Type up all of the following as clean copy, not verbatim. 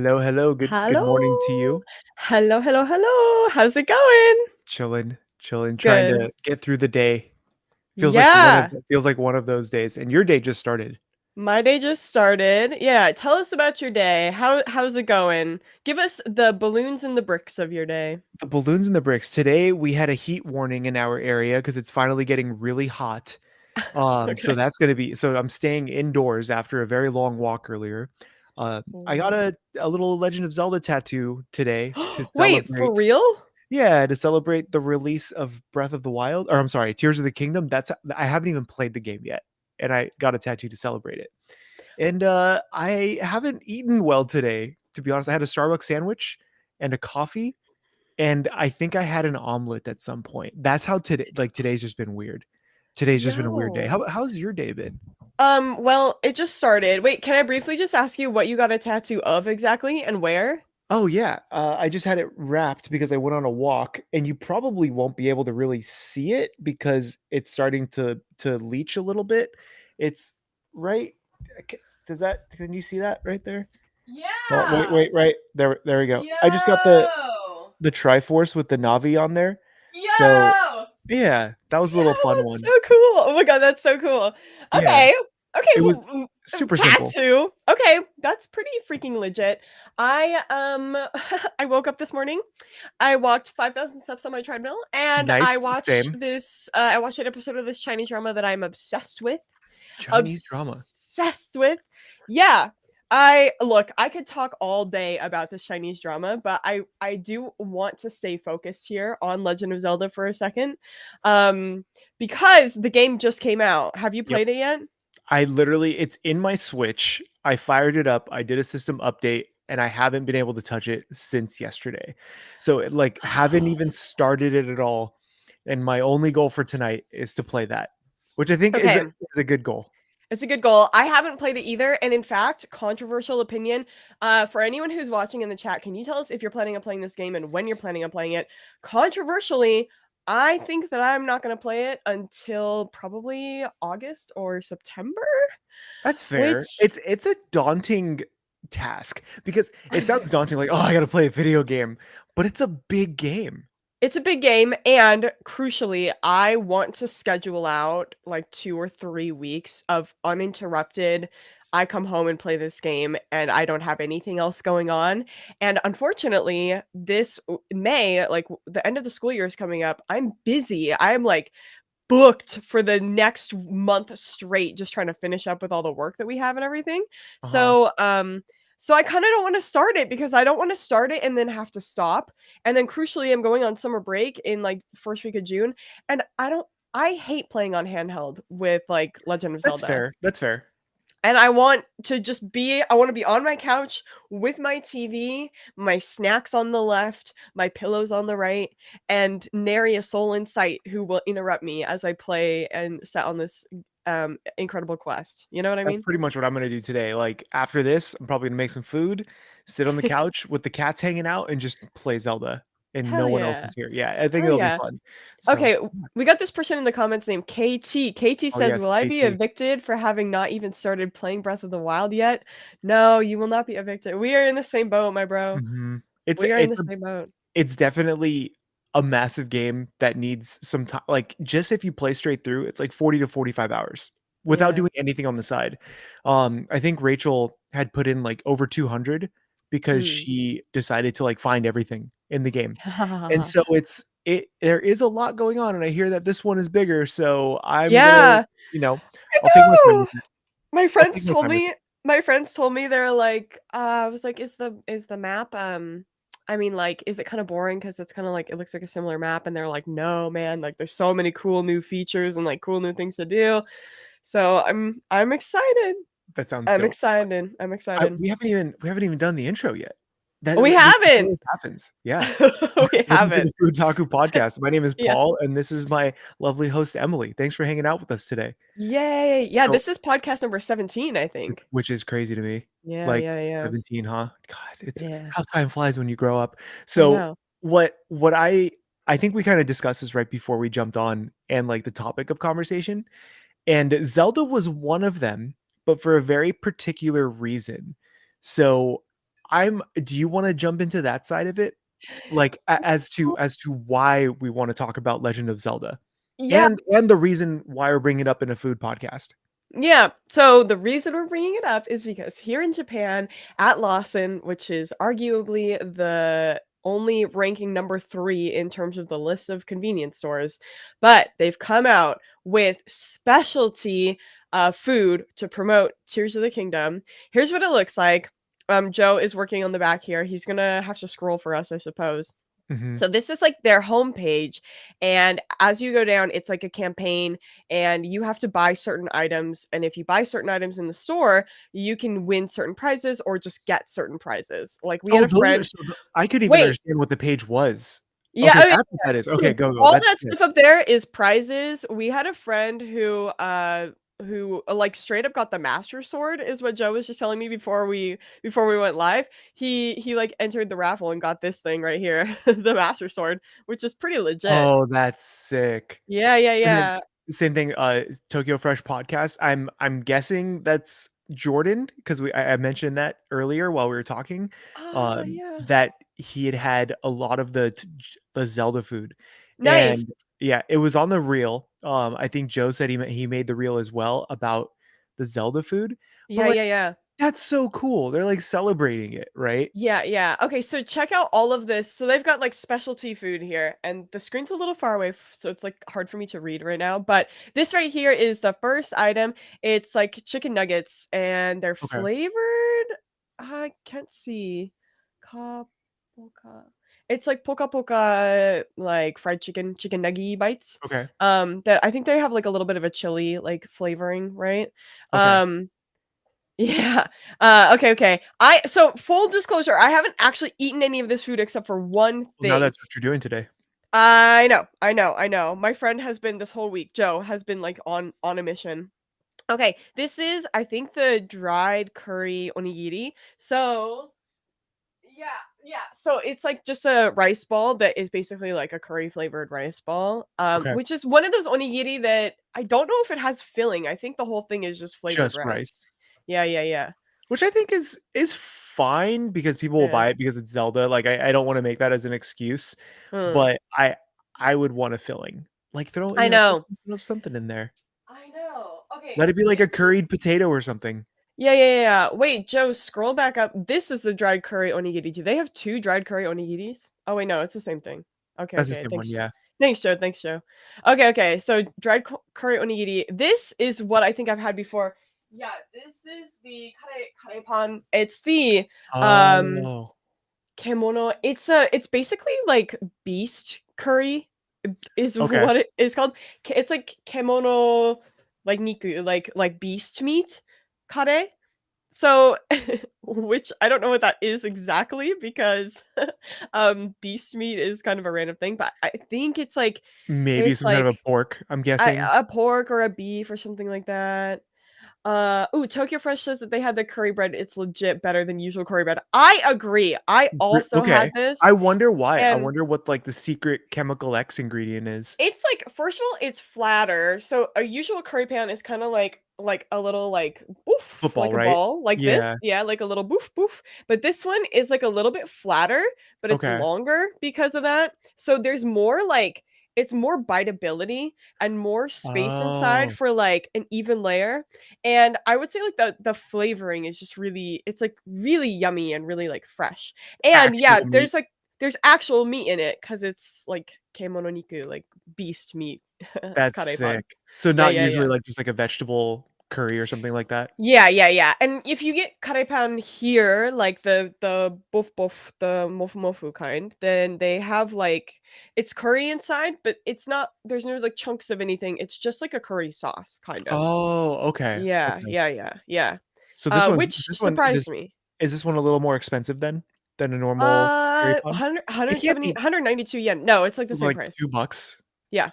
Hello, hello. Good Hello. morning to you. Hello, hello, hello. How's it going? Chilling, trying Good. to get through the day. Yeah. Feels like one of those days, and your day just started. My day just started. Yeah, tell us about your day. How's it going? Give us the balloons and the bricks of your day. The balloons and the bricks. Today we had a heat warning in our area because it's finally getting really hot. So Okay. that's gonna be so I'm staying indoors after a very long walk earlier. I got Ooh. a little Legend of Zelda tattoo today to Wait, for celebrate. real? Yeah, to celebrate the release of Breath of the Wild, or I'm sorry, Tears of the Kingdom. I haven't even played the game yet, and I got a tattoo to celebrate it. And I haven't eaten well today, to be honest. I had a Starbucks sandwich and a coffee, and I think I had an omelet at some point. That's how today's just been weird. Today's just been a weird day. Yo. How's your day been? Well, it just started. Wait, can I briefly just ask you what you got a tattoo of exactly and where? Oh yeah, I just had it wrapped because I went on a walk, and you probably won't be able to really see it because it's starting to leach a little bit. It's right. Does that? Can you see that right there? Oh Yeah. right there. There we go. I just got Yo. the Triforce with the Navi on there. So Yo. yeah, that was a little Yeah, fun that's so one. cool. Oh my god, that's so cool. Yeah, Okay. Okay, it was well, super simple. tattoo. Okay, that's pretty freaking legit. I I woke up this morning. I walked 5,000 steps on my treadmill and Nice, same. I watched an episode of this Chinese drama that I'm obsessed with. Chinese drama. Obsessed with. Yeah. I could talk all day about this Chinese drama, but I do want to stay focused here on Legend of Zelda for a second. Um because the game just came out. Have you Yep. played it yet? It's in my Switch. I fired it up. I did a system update and I haven't been able to touch it since yesterday. So like haven't even started it at all. And my only goal for tonight is to play that, which I think Okay. is a good goal. It's a good goal. I haven't played it either, and in fact, controversial opinion. For anyone who's watching in the chat, can you tell us if you're planning on playing this game and when you're planning on playing it? Controversially, I think that I'm not going to play it until probably August or September, That's fair. which It's a daunting task because it sounds daunting like, "Oh, I got to play a video game," but it's a big game. it's a big game, and crucially, I want to schedule out like 2 or 3 weeks of uninterrupted I come home and play this game, and I don't have anything else going on, and unfortunately, this May, like, the end of the school year is coming up, I'm busy, I'm, like, booked for the next month straight just trying to finish up with all the work that we have and everything. Uh-huh. So I kind of don't want to start it because I don't want to start it and then have to stop. And then crucially, I'm going on summer break in like first week of June, and I hate playing on handheld with like Legend of That's Zelda. fair. That's fair. And I want to be on my couch with my TV, my snacks on the left, my pillows on the right, and nary a soul in sight who will interrupt me as I play and set on this incredible quest. You know what I That's mean? pretty much what I'm gonna do today. Like after this, I'm probably gonna make some food, sit on the couch with the cats hanging out, and just play Zelda. And no Hell one else yeah. is here. Yeah, I think Hell it'll be yeah. fun. So, Okay, we got this person in the comments named KT. KT oh says, yes, "Will I be KT. evicted for having not even started playing Breath of the Wild yet?" No, you will not be evicted. We are in the same boat, my bro. Hmm. We are in the same boat. It's definitely a massive game that needs some time. Like just if you play straight through, it's like 40 to 45 hours without Yeah. doing anything on the side. I think Rachel had put in like over 200 because Mm. she decided to like find everything in the game. And so there is a lot going on, and I hear that this one is bigger, so I'm gonna, Yeah, you know, I I'll take my time know. with it. My I'll friends take my told time with me it. my friends told me they're like, I was like, is the map, I mean, like, is it kinda boring? Because it's kinda like it looks like a similar map, and they're like, "No, man, like, there's so many cool new features and, like, cool new things to do." So, I'm excited. That sounds I'm dope. excited. I'm excited. We haven't even done the intro yet. We This just haven't. always happens. Yeah. We Welcome to the haven't. Foodtaku podcast. My name is Yeah. Paul, and this is my lovely host, Emily. Thanks for hanging out with us today. Yay. Yeah, So, this is podcast number 17, I think. which is crazy to me. Yeah, Like yeah, yeah. 17, huh? God, it's Yeah. how time flies when you grow up. I So, know. what I think we kind of discussed this right before we jumped on and like the topic of conversation. And Zelda was one of them, but for a very particular reason. So Do you wanna jump into that side of it? Like, as to why we wanna talk about Legend of Zelda, Yeah. and the reason why we're bringing it up in a food podcast. Yeah. So the reason we're bringing it up is because here in Japan, at Lawson, which is arguably the only ranking number 3 in terms of the list of convenience stores, but they've come out with specialty food to promote Tears of the Kingdom. Here's what it looks like. Joe is working on the back here. He's gonna have to scroll for us, I suppose. Mhm. So this is like their homepage, and as you go down, it's like a campaign, and you have to buy certain items. And if you buy certain items in the store, you can win certain prizes or just get certain prizes. Like we had Oh, a those are friend. so the I couldn't even Wait, understand what the page was. yeah, Okay, oh, yeah, that's what yeah. that is. Okay, So go, go. all That's that sick. stuff up there is prizes. We had a friend who like straight up got the master sword is what Joe was just telling me before we went live. He like entered the raffle and got this thing right here, the master sword, which is pretty legit. Oh, that's sick. Yeah, yeah, And then yeah. same thing, Tokyo Fresh podcast. I'm guessing that's Jordan because I mentioned that earlier while we were talking, Ah, yeah. that he had a lot of the Zelda food, Nice. and yeah, it was on the reel. I think Joe said he made the reel as well about the Zelda food, but Yeah, like yeah, yeah. that's so cool. They're like celebrating it, right? Yeah, yeah. Okay, so check out all of this. So they've got like specialty food here, and the screen's a little far away, so it's like hard for me to read right now. But this right here is the first item. It's like chicken nuggets, and they're Okay, flavored. I can't see. Ka poka. It's like poka poka, like fried chicken nugget bites. okay, That I think they have like a little bit of a chili like flavoring, right? okay. Um, Yeah. Okay, okay. So full disclosure, I haven't actually eaten any of this food except for one Well, now thing. that's what you're doing today. I know, I know, I know. My friend has been this whole week. Joe has been like on a mission. Okay, this is I think the dried curry onigiri. So yeah, yeah. So it's like just a rice ball that is basically like a curry flavored rice ball. Okay, Which is one of those onigiri that I don't know if it has filling. I think the whole thing is just flavored just rice. rice. Yeah, yeah, yeah. Which I think is fine because people will Yeah. buy it because it's Zelda, like, I don't wanna make that as an excuse, Hmm. but I would want a filling. Like, throw I know. throw something in there. I know. Okay, Let it be like a this is curried potato or something. yeah, yeah, yeah, yeah. Wait, Joe, scroll back up. This is the dried curry onigiri. Do they have 2 dried curry onigiris? Oh, wait, no, it's the same thing. Okay, That's the okay. same one, Thanks. yeah. Thanks, Joe. Thanks, Joe. Okay, okay. So dried curry onigiri. This is what I think I've had before. Yeah, this is the karepan. It's the um Oh, kemono. It's basically like beast curry is okay. what it is called. It's like kemono, like niku, like beast meat kare. So, which I don't know what that is exactly because beast meat is kind of a random thing, but I think Maybe it's some kind of like a pork, I'm guessing. a pork or a beef or something like that. Tokyo Fresh says that they had the curry bread. It's legit better than usual curry bread. I agree. I also Okay. had I this wonder why. I and wonder what, like, the secret chemical X ingredient is. it's like, first of all, it's flatter. So a usual curry pan is kind of like a little like boof, Football, like a right? ball, like Yeah. this. Yeah, like a little boof boof. But this one is like a little bit flatter, but it's Okay. longer because of that. So there's more like it's more biteability and more space inside Oh, for like an even layer. And I would say like the flavoring is just really it's like really yummy and really like fresh. And yeah, actual meat. there's actual meat in it because it's like kemono niku, like beast meat, That's karepan. sick. So Yeah, not yeah, usually, yeah. like, just, like, a vegetable curry or something like that? Yeah, yeah, yeah. And if you get karepan here, like the bof bof, the mofu mofu kind, then they have like it's curry inside, but it's not. There's no like chunks of anything. It's just like a curry sauce, kind of. Oh, okay, Yeah, okay. yeah, yeah, yeah. So this one's Which this one surprised this me. is this one a little more expensive than a normal curry pun? 100, It can't be 192 yen. No, it's like the so, same like, price. 2 bucks? Yeah,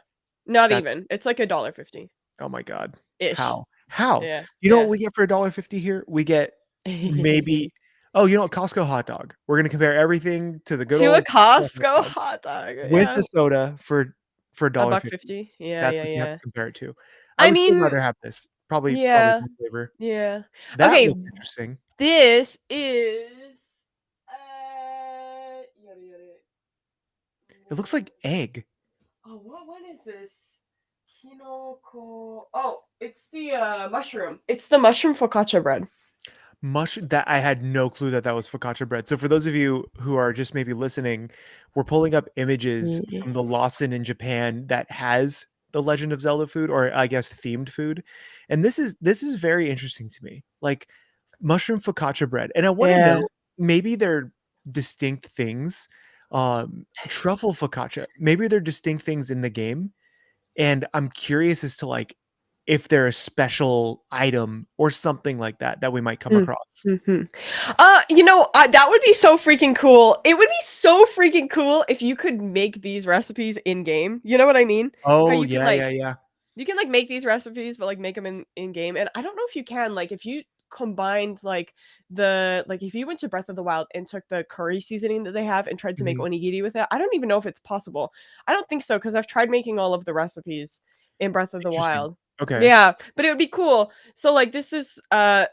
not That's even. It's like a dollar 50 oh my god. ish. How? How? Yeah, You know what yeah. we get for $1.50 here? We get maybe oh, you know what? Costco hot dog. We're gonna compare everything to the good To a old Costco hot Costco dog hot dog, with yeah. the soda for A buck $1.50. 50? Yeah, That's yeah, what you have yeah. to compare it to. I I would still mean rather have this. Probably yeah, more flavor. yeah. That Okay, looks interesting. this is It looks like egg. Oh, what is this? Kinoko. Oh, it's the mushroom. It's the mushroom focaccia bread. That I had no clue that that was focaccia bread. So for those of you who are just maybe listening, we're pulling up images from the Lawson in Japan that has the Legend of Zelda food, or I guess themed food. And this is very interesting to me. Like mushroom focaccia bread. And I want to Yeah. know, maybe they're distinct things. Truffle focaccia. Maybe they're distinct things in the game. And I'm curious as to like if they're a special item or something like that that we might come Mm. across. Mhm. That would be so freaking cool. It would be so freaking cool if you could make these recipes in game. You know what I mean? How Oh, you can yeah, yeah, like yeah. you can like make these recipes, but like make them in game. And I don't know if you can like if you combined like if you went to Breath of the Wild and took the curry seasoning that they have and tried to make Mhm. onigiri with it. I don't even know if it's possible. I don't think so because I've tried making all of the recipes in Breath of the Interesting. Wild. Okay. Yeah, but it would be cool. So like this is I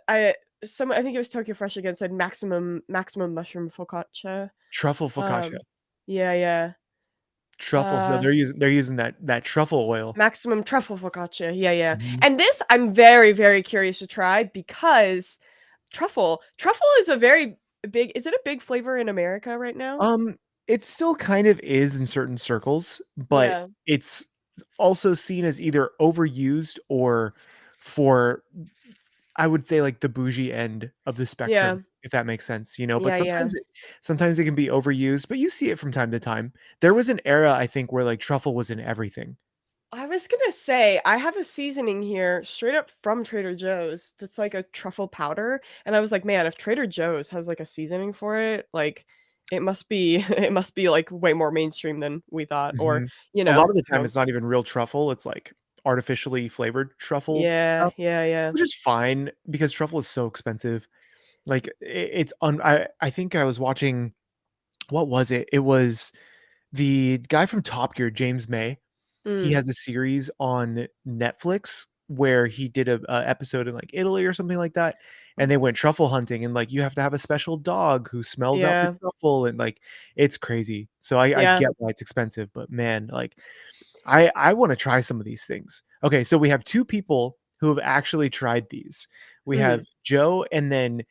think it was Tokyo Fresh again said maximum mushroom focaccia. Truffle focaccia. Um yeah, yeah. Truffle. So Uh they're using that truffle oil. Maximum truffle focaccia. Yeah, yeah. Mhm. And this I'm very, very curious to try because truffle is a very big is it a big flavor in America right now? Um, it still kind of is in certain circles, but Yeah. it's also seen as either overused or for, I would say, like the bougie end of the Yeah. spectrum, if that makes sense, but Yeah, yeah. sometimes it can be overused, but you see it from time to time. There was an era, I think, where like truffle was in everything. I was gonna say, I have a seasoning here straight up from Trader Joe's that's like a truffle powder. And I was like, man, if Trader Joe's has like a seasoning for it, like it must be it must be like way more mainstream than we thought. Or, Mhm. you A lot know, of the time, so it's not even real truffle, it's like artificially flavored truffle yeah, stuff, yeah, yeah. which is fine because truffle is so expensive. Like, I think I was watching, what was it? It was the guy from Top Gear, James May. He Mm, has a series on Netflix where he did a episode in, like, Italy or something like that, and they went truffle hunting, and, like, you have to have a special dog who smells out the yeah, truffle, and, like, it's crazy. So I yeah. get why it's expensive, but man, like, I wanna try some of these things. Okay, so we have 2 people who have actually tried these. We have Mm, Joe and then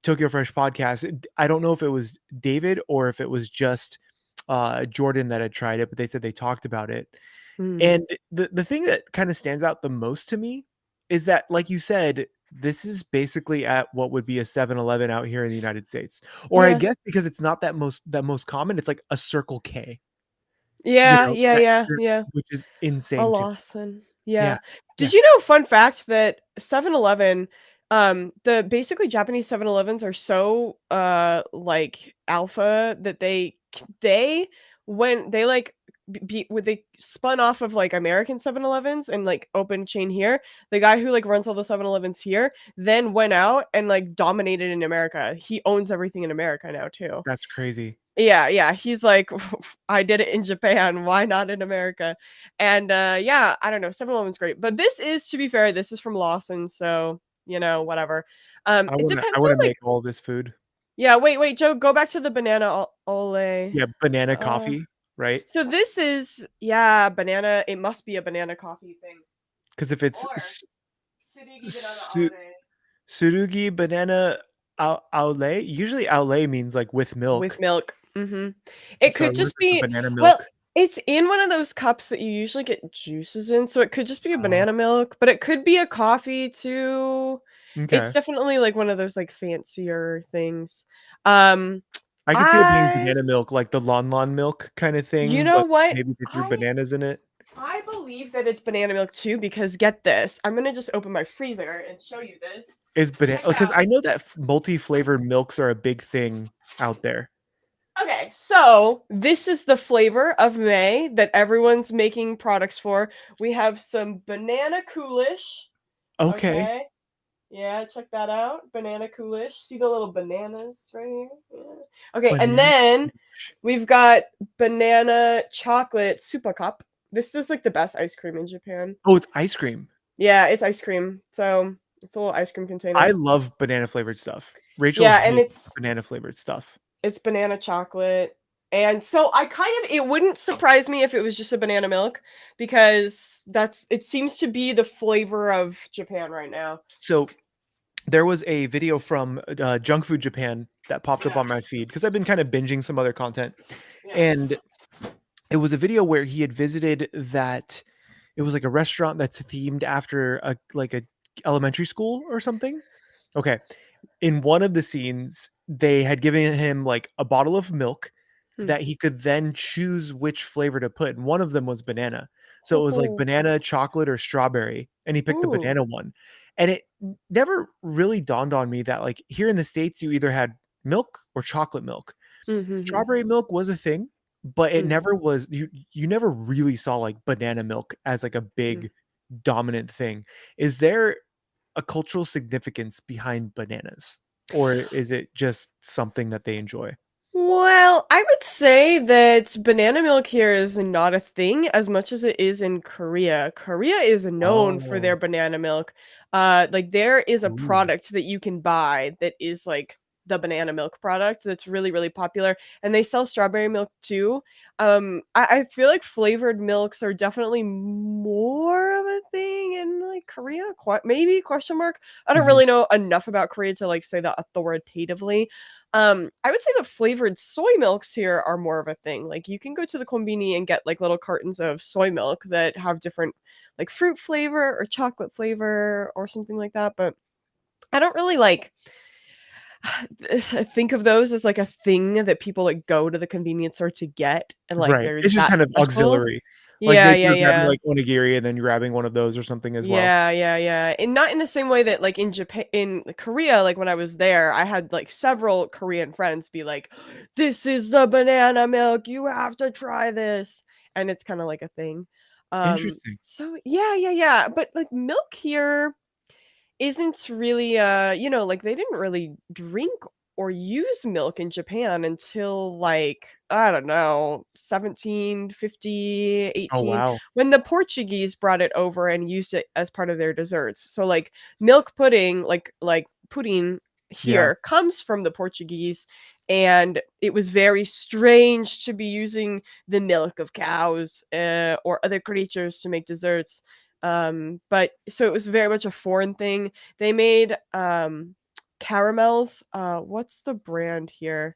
Tokyo Fresh Podcast. I don't know if it was David or if it was just, Jordan that had tried it, but they said they talked about it. mm. And the thing that kinda stands out the most to me is that, like you said, this is basically at what would be a 7-Eleven out here in the United States. Or I Yeah. guess because it's not that most common, it's like a Circle K, Yeah, yeah, that yeah, yeah. which is A insane to me. Lawson. Yeah, Yeah. yeah. Did you know, fun fact, that 7-Eleven, the basically Japanese 7-Elevens are so, like, alpha that they when they, like, when they spun off of, like, American 7-Elevens and, like, opened chain here, the guy who, like, runs all the 7-Elevens here then went out and, like, dominated in America. He owns everything in America now too. That's crazy. Yeah, yeah, he's like, "I did it in Japan, why not in America?" And, yeah, I don't know, 7-Eleven's great, but this is to be fair, this is from Lawson, so, whatever. I It wanna I depends wanna on, like make all this food. yeah, wait, Joe, go back to the banana ole. Yeah, banana Uh, coffee, right? so this is yeah, banana it must be a banana coffee thing, Because if it's or Tsurugi banana su ole Tsurugi banana aole, usually aole means, like, with with milk. milk. Mhm. It So I could wonder if just it's the be banana well, milk. it's in one of those cups that you usually get juices in, so it could just be a Oh, banana milk, but it could be a coffee too. It's m'kay. definitely, like, one of those, like, fancier things. Um, I could see it being I banana milk, like the Lon Lon milk kinda you thing, know but what? maybe they threw I bananas in it. I believe that it's banana milk too because get this, I'm gonna just open my freezer and show you this. Is banana Check because out I know that multi-flavored milks are a big thing out there. Okay, so this is the flavor of May that everyone's making products for. We have some banana coolish. Okay. Okay. Yeah, check that out. Banana coolish. See the little bananas right here? Yeah. Okay, and Banana then Kush. we've got banana chocolate super cup. This is like the best ice cream in Japan. Oh, it's ice cream. Yeah, it's ice cream. So it's a little ice cream I container. love banana flavored stuff. Rachel Yeah, and hates banana flavored stuff. it's banana chocolate. And so I kind of it wouldn't surprise me if it was just a banana milk because that's it seems to be the flavor of Japan right now. So there was a video from Junk Food Japan that popped up Yeah. on my feed because I've been kind of binging some other content, Yeah. and it was a video where he had visited that it was like a restaurant that's themed after a elementary school or something. Okay. In one of the scenes, they had given him like a bottle of milk Hmm. that he could then choose which flavor to put. And one of them was banana. So it was like Oh. banana, chocolate, or strawberry. And he picked the Ooh. banana one. And it never really dawned on me that like here in the States, you either had milk or chocolate milk. Mhm. Strawberry milk was a thing, but it Mm, never was you never really saw like banana milk as like a mm. big dominant thing. Is there a cultural significance behind bananas, or is it just something that they enjoy? Well, I would say that banana milk here is not a thing as much as it is in Korea. Korea is known for their Oh, banana milk. Like there is a ooh, product that you can buy that is like the banana milk product that's really, really popular. And they sell strawberry milk too. I feel like flavored milks are definitely more of a thing in like Korea. Maybe question mark. I don't mhm, really know enough about Korea to like say that authoritatively. I would say the flavored soy milks here are more of a thing. Like you can go to the konbini and get like little cartons of soy milk that have different like fruit flavor or chocolate flavor or something like that, but I don't really like think of those as like a thing that people like go to the convenience store to get and like right. they're It's just that kind of special. auxiliary. Like Yeah, maybe yeah, you're grabbing yeah. like onigiri and then you're grabbing one of those or something as well. Yeah, yeah, yeah, and not in the same way that, like, in Japan in Korea, like, when I was there, I had, like, several Korean friends be like, "This is the banana milk, you have to try this," and it's kinda like a thing. Interesting. So yeah, yeah, yeah, but, like, milk here isn't really, like, they didn't really drink or use milk in Japan until, like, I don't know, 1750, Oh, 18, wow. when the Portuguese brought it over and used it as part of their desserts. So, like, milk pudding, like pudding Yeah. here comes from the Portuguese, and it was very strange to be using the milk of cows, or other creatures to make desserts. But so it was very much a foreign thing. They made, caramels, what's the brand here?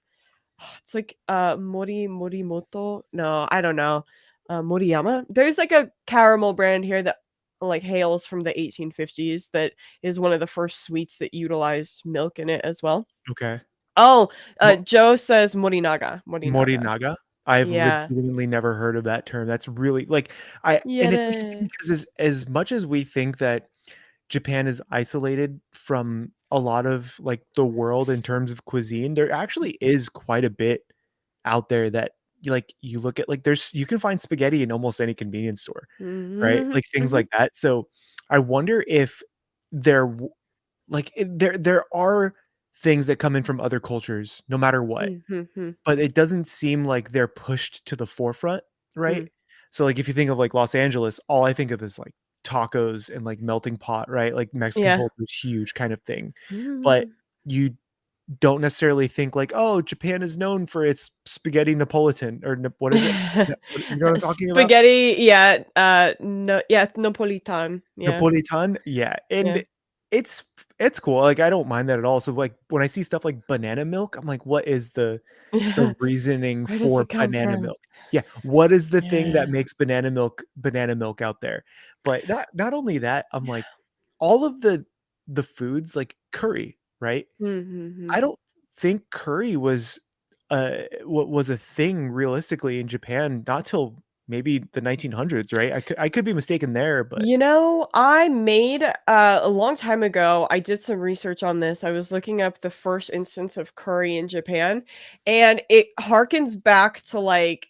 It's like, Morimoto? No, I don't know. Moriyama? There's, like, a caramel brand here that, like, hails from the 1850s that is one of the first sweets that utilized milk in it as well. Okay. Oh, Mo Joe says Morinaga, Morinaga. Morinaga? I've Yeah. legitimately never heard of that term. That's really like I and it's interesting Yere. because as much as we think that Japan is isolated from a lot of, like, the world in terms of cuisine, there actually is quite a bit out there that you look at, like, there's you can find spaghetti in almost any convenience store, right? Mhm, Like, things mhm, like that, so I wonder if there w like, there are things that come in from other cultures no matter what, mhm, mhm, but it doesn't seem like they're pushed to the forefront, right? mm. So, like, if you think of, like, Los Angeles, all I think of is, like, tacos and, like, melting pot, right? Like, Mexican Yeah. culture is huge kind of thing, but Mhm. you don't necessarily think like, "Oh, Japan is known for its spaghetti Napolitan," or Nap what is it? You know what I'm talking about? Spaghetti, yeah, no yeah, it's Napolitan, yeah, Napolitan? Yeah, yeah. and it's it's cool, like, I don't mind that at all, so, like, when I see stuff like banana milk, I'm like, "What is the reasoning Where does for it come banana from? milk?" Yeah, what is the thing Yeah. that makes banana milk out there? But not only that, I'm like, all of the foods, like curry, right? I Mhm, don't think curry was, what was a thing realistically in Japan, not till maybe the 1900s, right? I could be mistaken there, but I made a long time ago, I did some research on this. I was looking up the first instance of curry in Japan, and it harkens back to like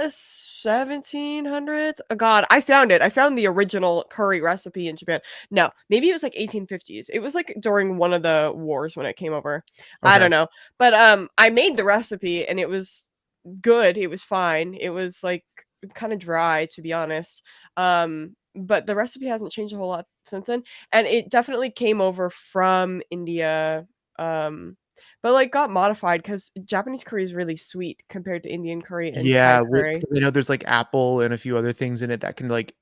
1700s. Oh, God, I found it. I found the original curry recipe in Japan. No, maybe it was like 1850s. It was like during one of the wars when it came over. I okay. don't know. But I made the recipe and it was good, it was fine. It was, like, kinda dry, to be honest. But the recipe hasn't changed a whole lot since then, and it definitely came over from India, um, but, like, got modified because Japanese curry is really sweet compared to Indian curry and Thai Yeah, with curry. 'cause I know there's, like, apple and a few other things in it that can, like,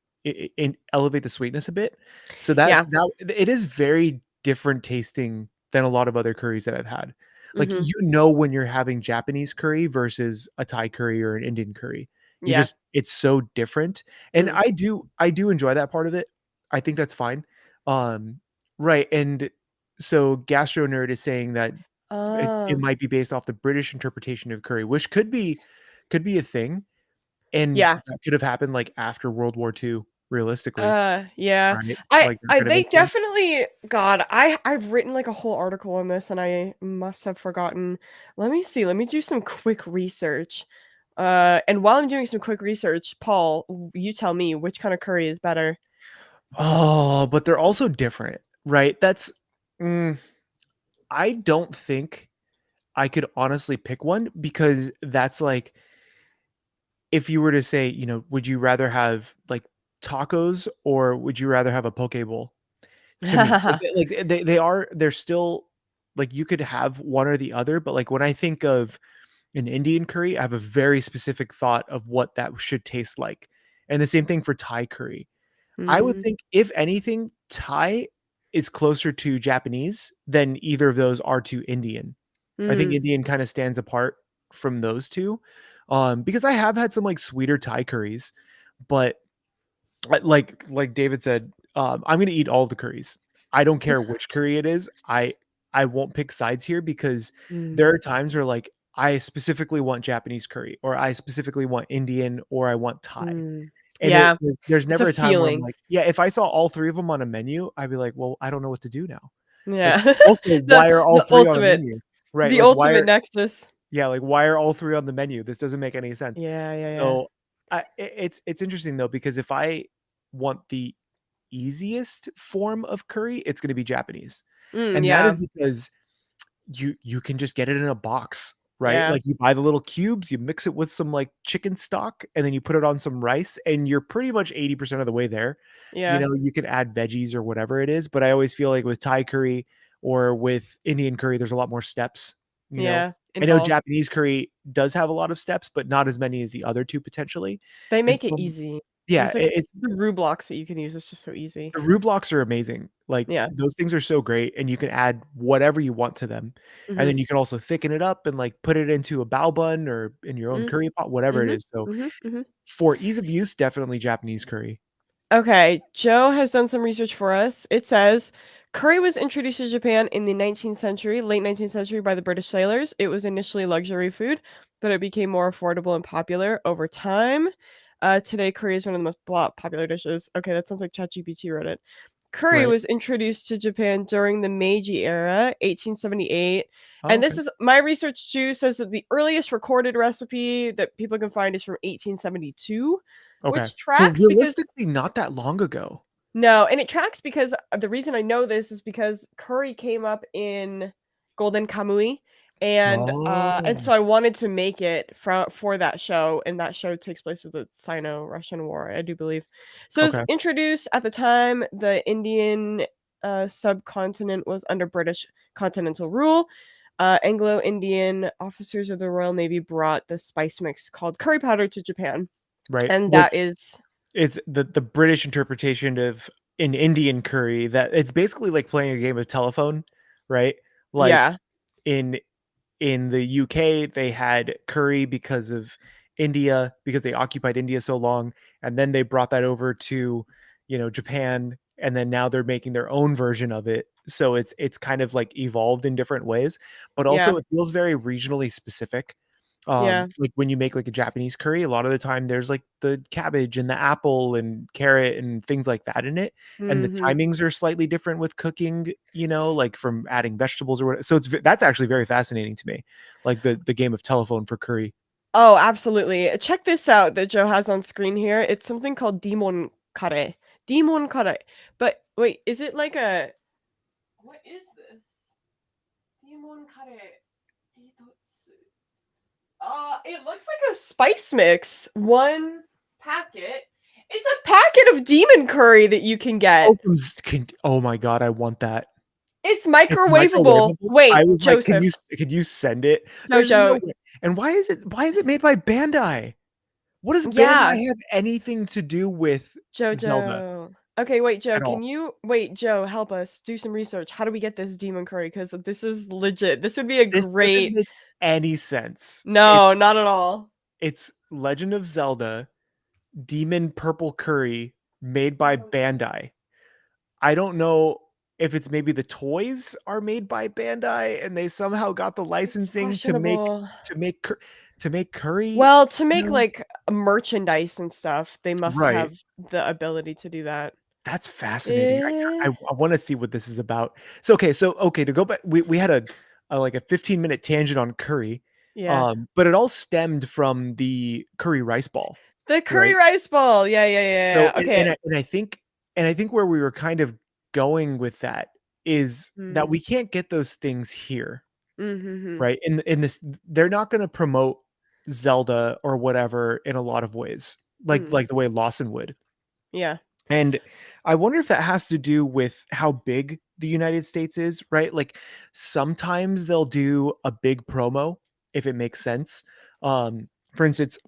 elevate the sweetness a bit. So Yeah. it is very different tasting than a lot of other curries that I've had. Like, Mhm. when you're having Japanese curry versus a Thai curry or an Indian curry. Yeah. It's so different, and Mm. I do enjoy that part of it. I think that's fine. Um, right, and so Gastro Nerd is saying that it Oh. might be based off the British interpretation of curry, which could be a thing, and Yeah. that could have happened, like, after World War II, realistically, Yeah. right? I Like, that I kinda they makes sense. definitely God, I've written, like, a whole article on this, and I must have forgotten. Let me see, let me do some quick research. And while I'm doing some quick research, Paul, you tell me which kind of curry is better. Oh, but they're also different, right? Mm, I don't think I could honestly pick one because that's like if you were to say, would you rather have, like, tacos or would you rather have a poke bowl? To me, they're still like, you could have one or the other, but, like, when I think of an Indian curry, I have a very specific thought of what that should taste like, and the same thing for Thai curry. I would Mhm. think, if anything, Thai is closer to Japanese than either of those are to Indian. I think Mm. Indian kinda stands apart from those 2, because I have had some, like, sweeter Thai curries, but like David said, I'm gonna eat all the curries. I don't care which curry it is. I won't pick sides here because there Mm. are times where, like, I specifically want Japanese curry, or I specifically want Indian, or I want Thai. Mm. And Yeah. there's It's a never a time where I'm feeling. like, yeah, if I saw all 3 of them on a menu, I'd be like, "Well, I don't know what to do now." Like, Yeah. also, The why are all the 3 on a ultimate menu? Right, the like, why ultimate are nexus. yeah, like, why are all 3 on the menu? This doesn't make any sense. Yeah, yeah, yeah. So, it's interesting though, because if I want the easiest form of curry, it's gonna be Japanese, and that is Yeah. because you can just get it in a box, right? Yeah. Like, you buy the little cubes, you mix it with some, like, chicken stock, and then you put it on some rice, and you're pretty much 80% of the way there. Yeah. You can add veggies or whatever it is, but I always feel like with Thai curry or with Indian curry, there's a lot more steps, you know? Yeah. I know Involved. Japanese curry does have a lot of steps, but not as many as the other 2 potentially, They and make it so easy. yeah, There's, like, it's the roux blocks that you can use, it's just so easy. the roux blocks are amazing. Like, Yeah. those things are so great, and you can add whatever you want to them, and Mhm. then you can also thicken it up and, like, put it into a bao bun or in your own Mm. curry pot, whatever it Mhm. is. So, Mhm. Mhm. for ease of use, definitely Japanese curry. Okay, Joe has done some research for us. It says curry was introduced to Japan in the 19th century, late 19th century by the British sailors. It was initially luxury food, but it became more affordable and popular over time. Today, curry is one of the most popular dishes. Okay, that sounds like ChatGPT wrote it. Curry Right. was introduced to Japan during the Meiji era, 1878. Oh, And this okay. is my research too says that the earliest recorded recipe that people can find is from 1872, Okay. which So, tracks because realistically, not that long ago. no, and it tracks because the reason I know this is because curry came up in Golden Kamui, and Oh, so I wanted to make it for that show, and that show takes place with the Sino-Russian War, I do believe. So it was okay. introduced at the time the Indian subcontinent was under British continental rule. Anglo-Indian officers of the Royal Navy brought the spice mix called curry powder to Japan, Right, and that which is it's the British interpretation of an Indian curry, that it's basically like playing a game of telephone, right? Like, yeah, in in the UK, they had curry because of India, because they occupied India so long, and then they brought that over to, Japan, and then now they're making their own version of it. So it's kind of like evolved in different ways, but yeah, also it feels very regionally specific. yeah. Like, when you make, like, a Japanese curry, a lot of the time there's, like, the cabbage and the apple and carrot and things like that in it, and the Mhm. timings are slightly different with cooking, like, from adding vegetables or what, so that's actually very fascinating to me, like, the game of telephone for curry. Oh, absolutely. Check this out that Joe has on screen here. It's something called Demon Kare. Demon Kare. But wait, is it like a what is this? Demon Kare. Itotsu. It looks like a spice mix. One packet. It's a packet of demon curry that you can get. Oh my god, I want that. It's It's microwavable. microwavable? I Wait, was like, Joseph, could you send it?" There's no Jojo. way. And why is it made by Bandai? What does Yeah, Bandai have anything to do with Zelda Jojo. Okay, wait, Joe, at can all? you wait, Joe, help us do some research. How do we get this demon curry? Because this is legit. This would be a This doesn't great. make any sense. No, not at all. It's Legend of Zelda Demon Purple Curry made by Bandai. I don't know if it's maybe the toys are made by Bandai and they somehow got the It's licensing questionable. to make cur to make curry, Well, to you make, know? like, merchandise and stuff, they must Right. have the ability to do that. That's fascinating. Eh, I wanna see what this is about. Okay, to go back, we had like a 15-minute tangent on curry, yeah. but it all stemmed from the curry rice ball, The curry right? rice ball. Yeah, yeah, yeah, So, yeah. Okay. and I think where we were kind of going with that is that Mm. we can't get those things here, Mhm. right? In this, they're not gonna promote Zelda or whatever in a lot of ways, Mm. like the way Lawson would. Yeah. And I wonder if that has to do with how big the United States is, right? Like sometimes they'll do a big promo if it makes sense. For instance,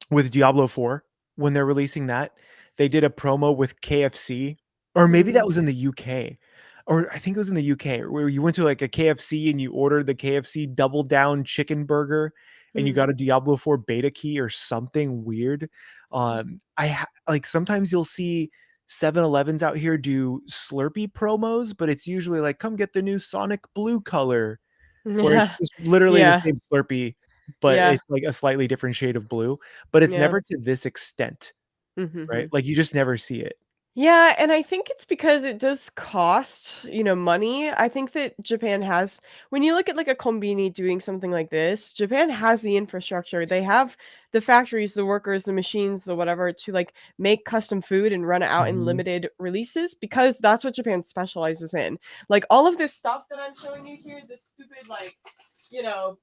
with Diablo 4, when they're releasing that, they did a promo with KFC, or maybe that Mhm. was in the UK, or I think it was in the UK, where you went to like a KFC and you ordered the KFC double down chicken burger and you Mm. got a Diablo 4 beta key or something weird. Like sometimes you'll see 7-Elevens out here do Slurpee promos, but it's usually like, come get the new Sonic Blue color, where it's Yeah. just literally the Yeah. same Slurpee, but Yeah. it's like a slightly different shade of blue, but it's Yeah. never to this extent, right? Mhm. Like, you just never see it. Yeah, and I think it's because it does cost, money. I think that Japan has when you look at like a combini doing something like this, Japan has the infrastructure. They have the factories, the workers, the machines, the whatever to like make custom food and run it out in Mhm. limited releases because that's what Japan specializes in. Like all of this stuff that I'm showing you here, this stupid like,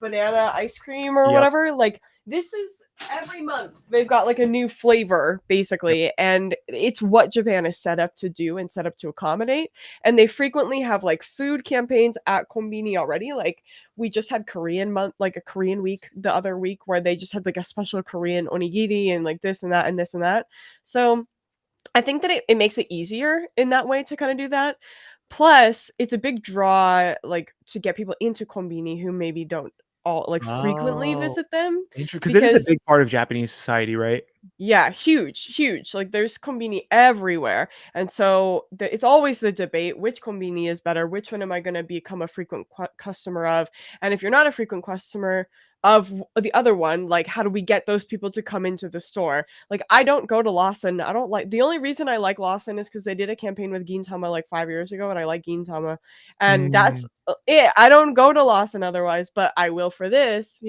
banana ice cream or Yep, whatever, like this is every month they've got like a new flavor yep. basically, and it's what Japan is set up to do and set up to accommodate. And they frequently have like food campaigns at Konbini already. Like we just had Korean month, like a Korean week the other week where they just had like a special Korean onigiri and like this and that and this and that. So I think that it makes it easier in that way to kind of do that. Plus, it's a big draw like to get people into Konbini who maybe don't all like frequently Oh, visit them because it is a because big part of Japanese society, right? yeah, huge, huge. Like there's konbini everywhere. And so it's always the debate which konbini is better, which one am I going to become a frequent customer of? And if you're not a frequent customer of the other one, like how do we get those people to come into the store? Like I don't go to Lawson. I don't like the only reason I like Lawson is because they did a campaign with Gintama like 5 years ago and I like Gintama. And that's Mm, it. I don't go to Lawson otherwise, but I will for this.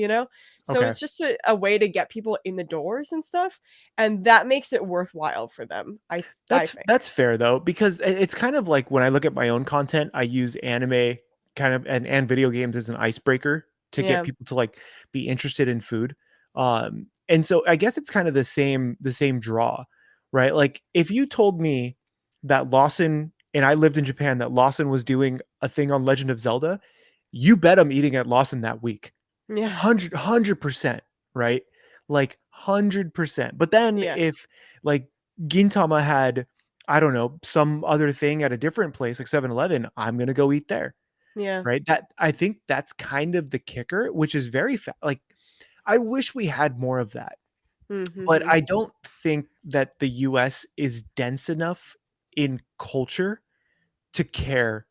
So okay. it's just a way to get people in the doors and stuff, and that makes it worthwhile for them, I think. That's fair though, because it's kind of like when I look at my own content, I use anime kind of and video games as an icebreaker to get Yeah. people to like be interested in food. And so I guess it's kind of the same draw, right? Like if you told me that Lawson and I lived in Japan that Lawson was doing a thing on Legend of Zelda, you bet I'm eating at Lawson that week. Yeah. 100%, right? Like 100%. But then Yeah. if like Gintama had, I don't know, some other thing at a different place like 7-Eleven, I'm going to go eat there, Yeah. right? That I think that's kind of the kicker, which is like I wish we had more of that. But Mhm. I don't think that the US is dense enough in culture to care,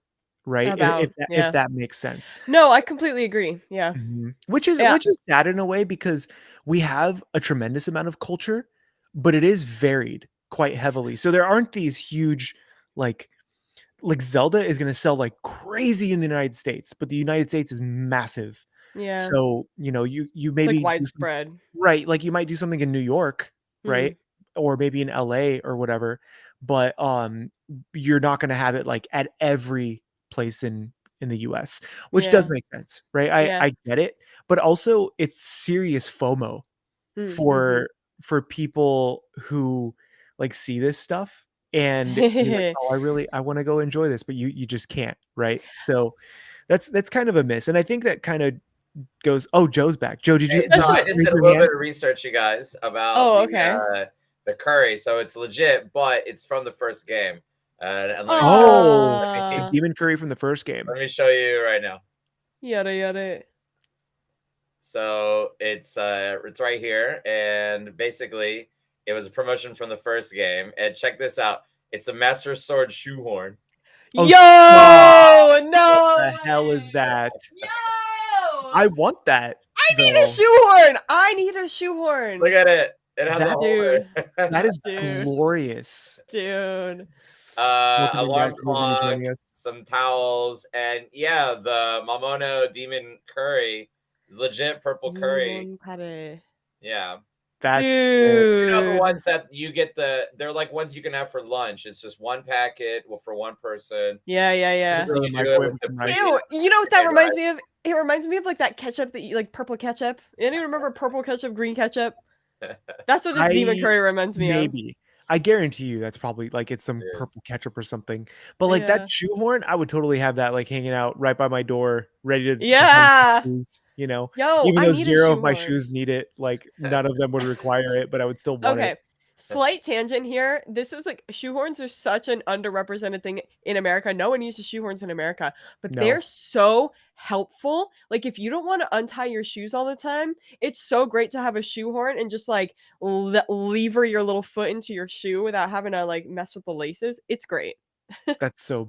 right? About If yeah. that makes sense. No, I completely agree. Yeah. Mhm. Yeah. Which is sad in a way because we have a tremendous amount of culture, but it is varied quite heavily. So there aren't these huge like Zelda is gonna sell like crazy in the United States, but the United States is massive. Yeah. So, you It's like maybe do some widespread. right, like you might do something in New York, right? Mm. Or maybe in LA or whatever, but, you're not gonna have it like at every place in the US, which does Yeah. make sense, right? Yeah. I get it, but also it's serious FOMO Mhm. for people who, like, see this stuff and you're like, "Oh, I wanna go enjoy this," but you just can't, right? So, that's kind of a miss, and I think that kinda goes oh, Joe's back. Joe, did you Hey, so did you I Especially just raise did a your little hand? bit of research, you guys, about Oh, okay. the curry. So it's legit, but it's from the first game. And Oh, a Ah, demon curry from the first game. let me show you right now. yada yada. So it's right here, and basically it was a promotion from the first game. And check this out. It's a Master Sword shoehorn. Oh, Yo, stop! What no the hell is way. that? Yo, I want that, I need a though. shoehorn. I need a Look shoehorn. at it. It has a That hole Dude, there. that is dude, glorious. dude. Welcome in, guys, Alarm for those of you clock, joining us. some towels, and yeah, the Mamono Demon Curry is legit purple curry. Demon pare. Yeah. That's sick. You know the Dude. ones that you get they're like ones you can have for lunch. It's just one packet for one person. Yeah, yeah, Put it yeah. in And the you do it microwave with with the some rice. Ew, premium you know what that chicken, reminds me of? It reminds me of like that ketchup that you like purple ketchup. Anyone remember purple ketchup, green ketchup? right? That's what this demon I curry reminds me of. maybe. I guarantee you that's probably like it's some Dude. purple ketchup or something. But like that Yeah. shoehorn, I would totally have that like hanging out right by my door, ready to hang Yeah. shoes, you know. Yo, Even I though need a 0 of my shoehorn. shoes need it, like none of them would require it, but I would still want it. Okay. Slight tangent here. This is like shoehorns are such an underrepresented thing in America. No one uses shoehorns in America, but they're No, so helpful. Like if you don't want to untie your shoes all the time, it's so great to have a shoehorn and just like lever your little foot into your shoe without having to like mess with the laces. It's great. that's so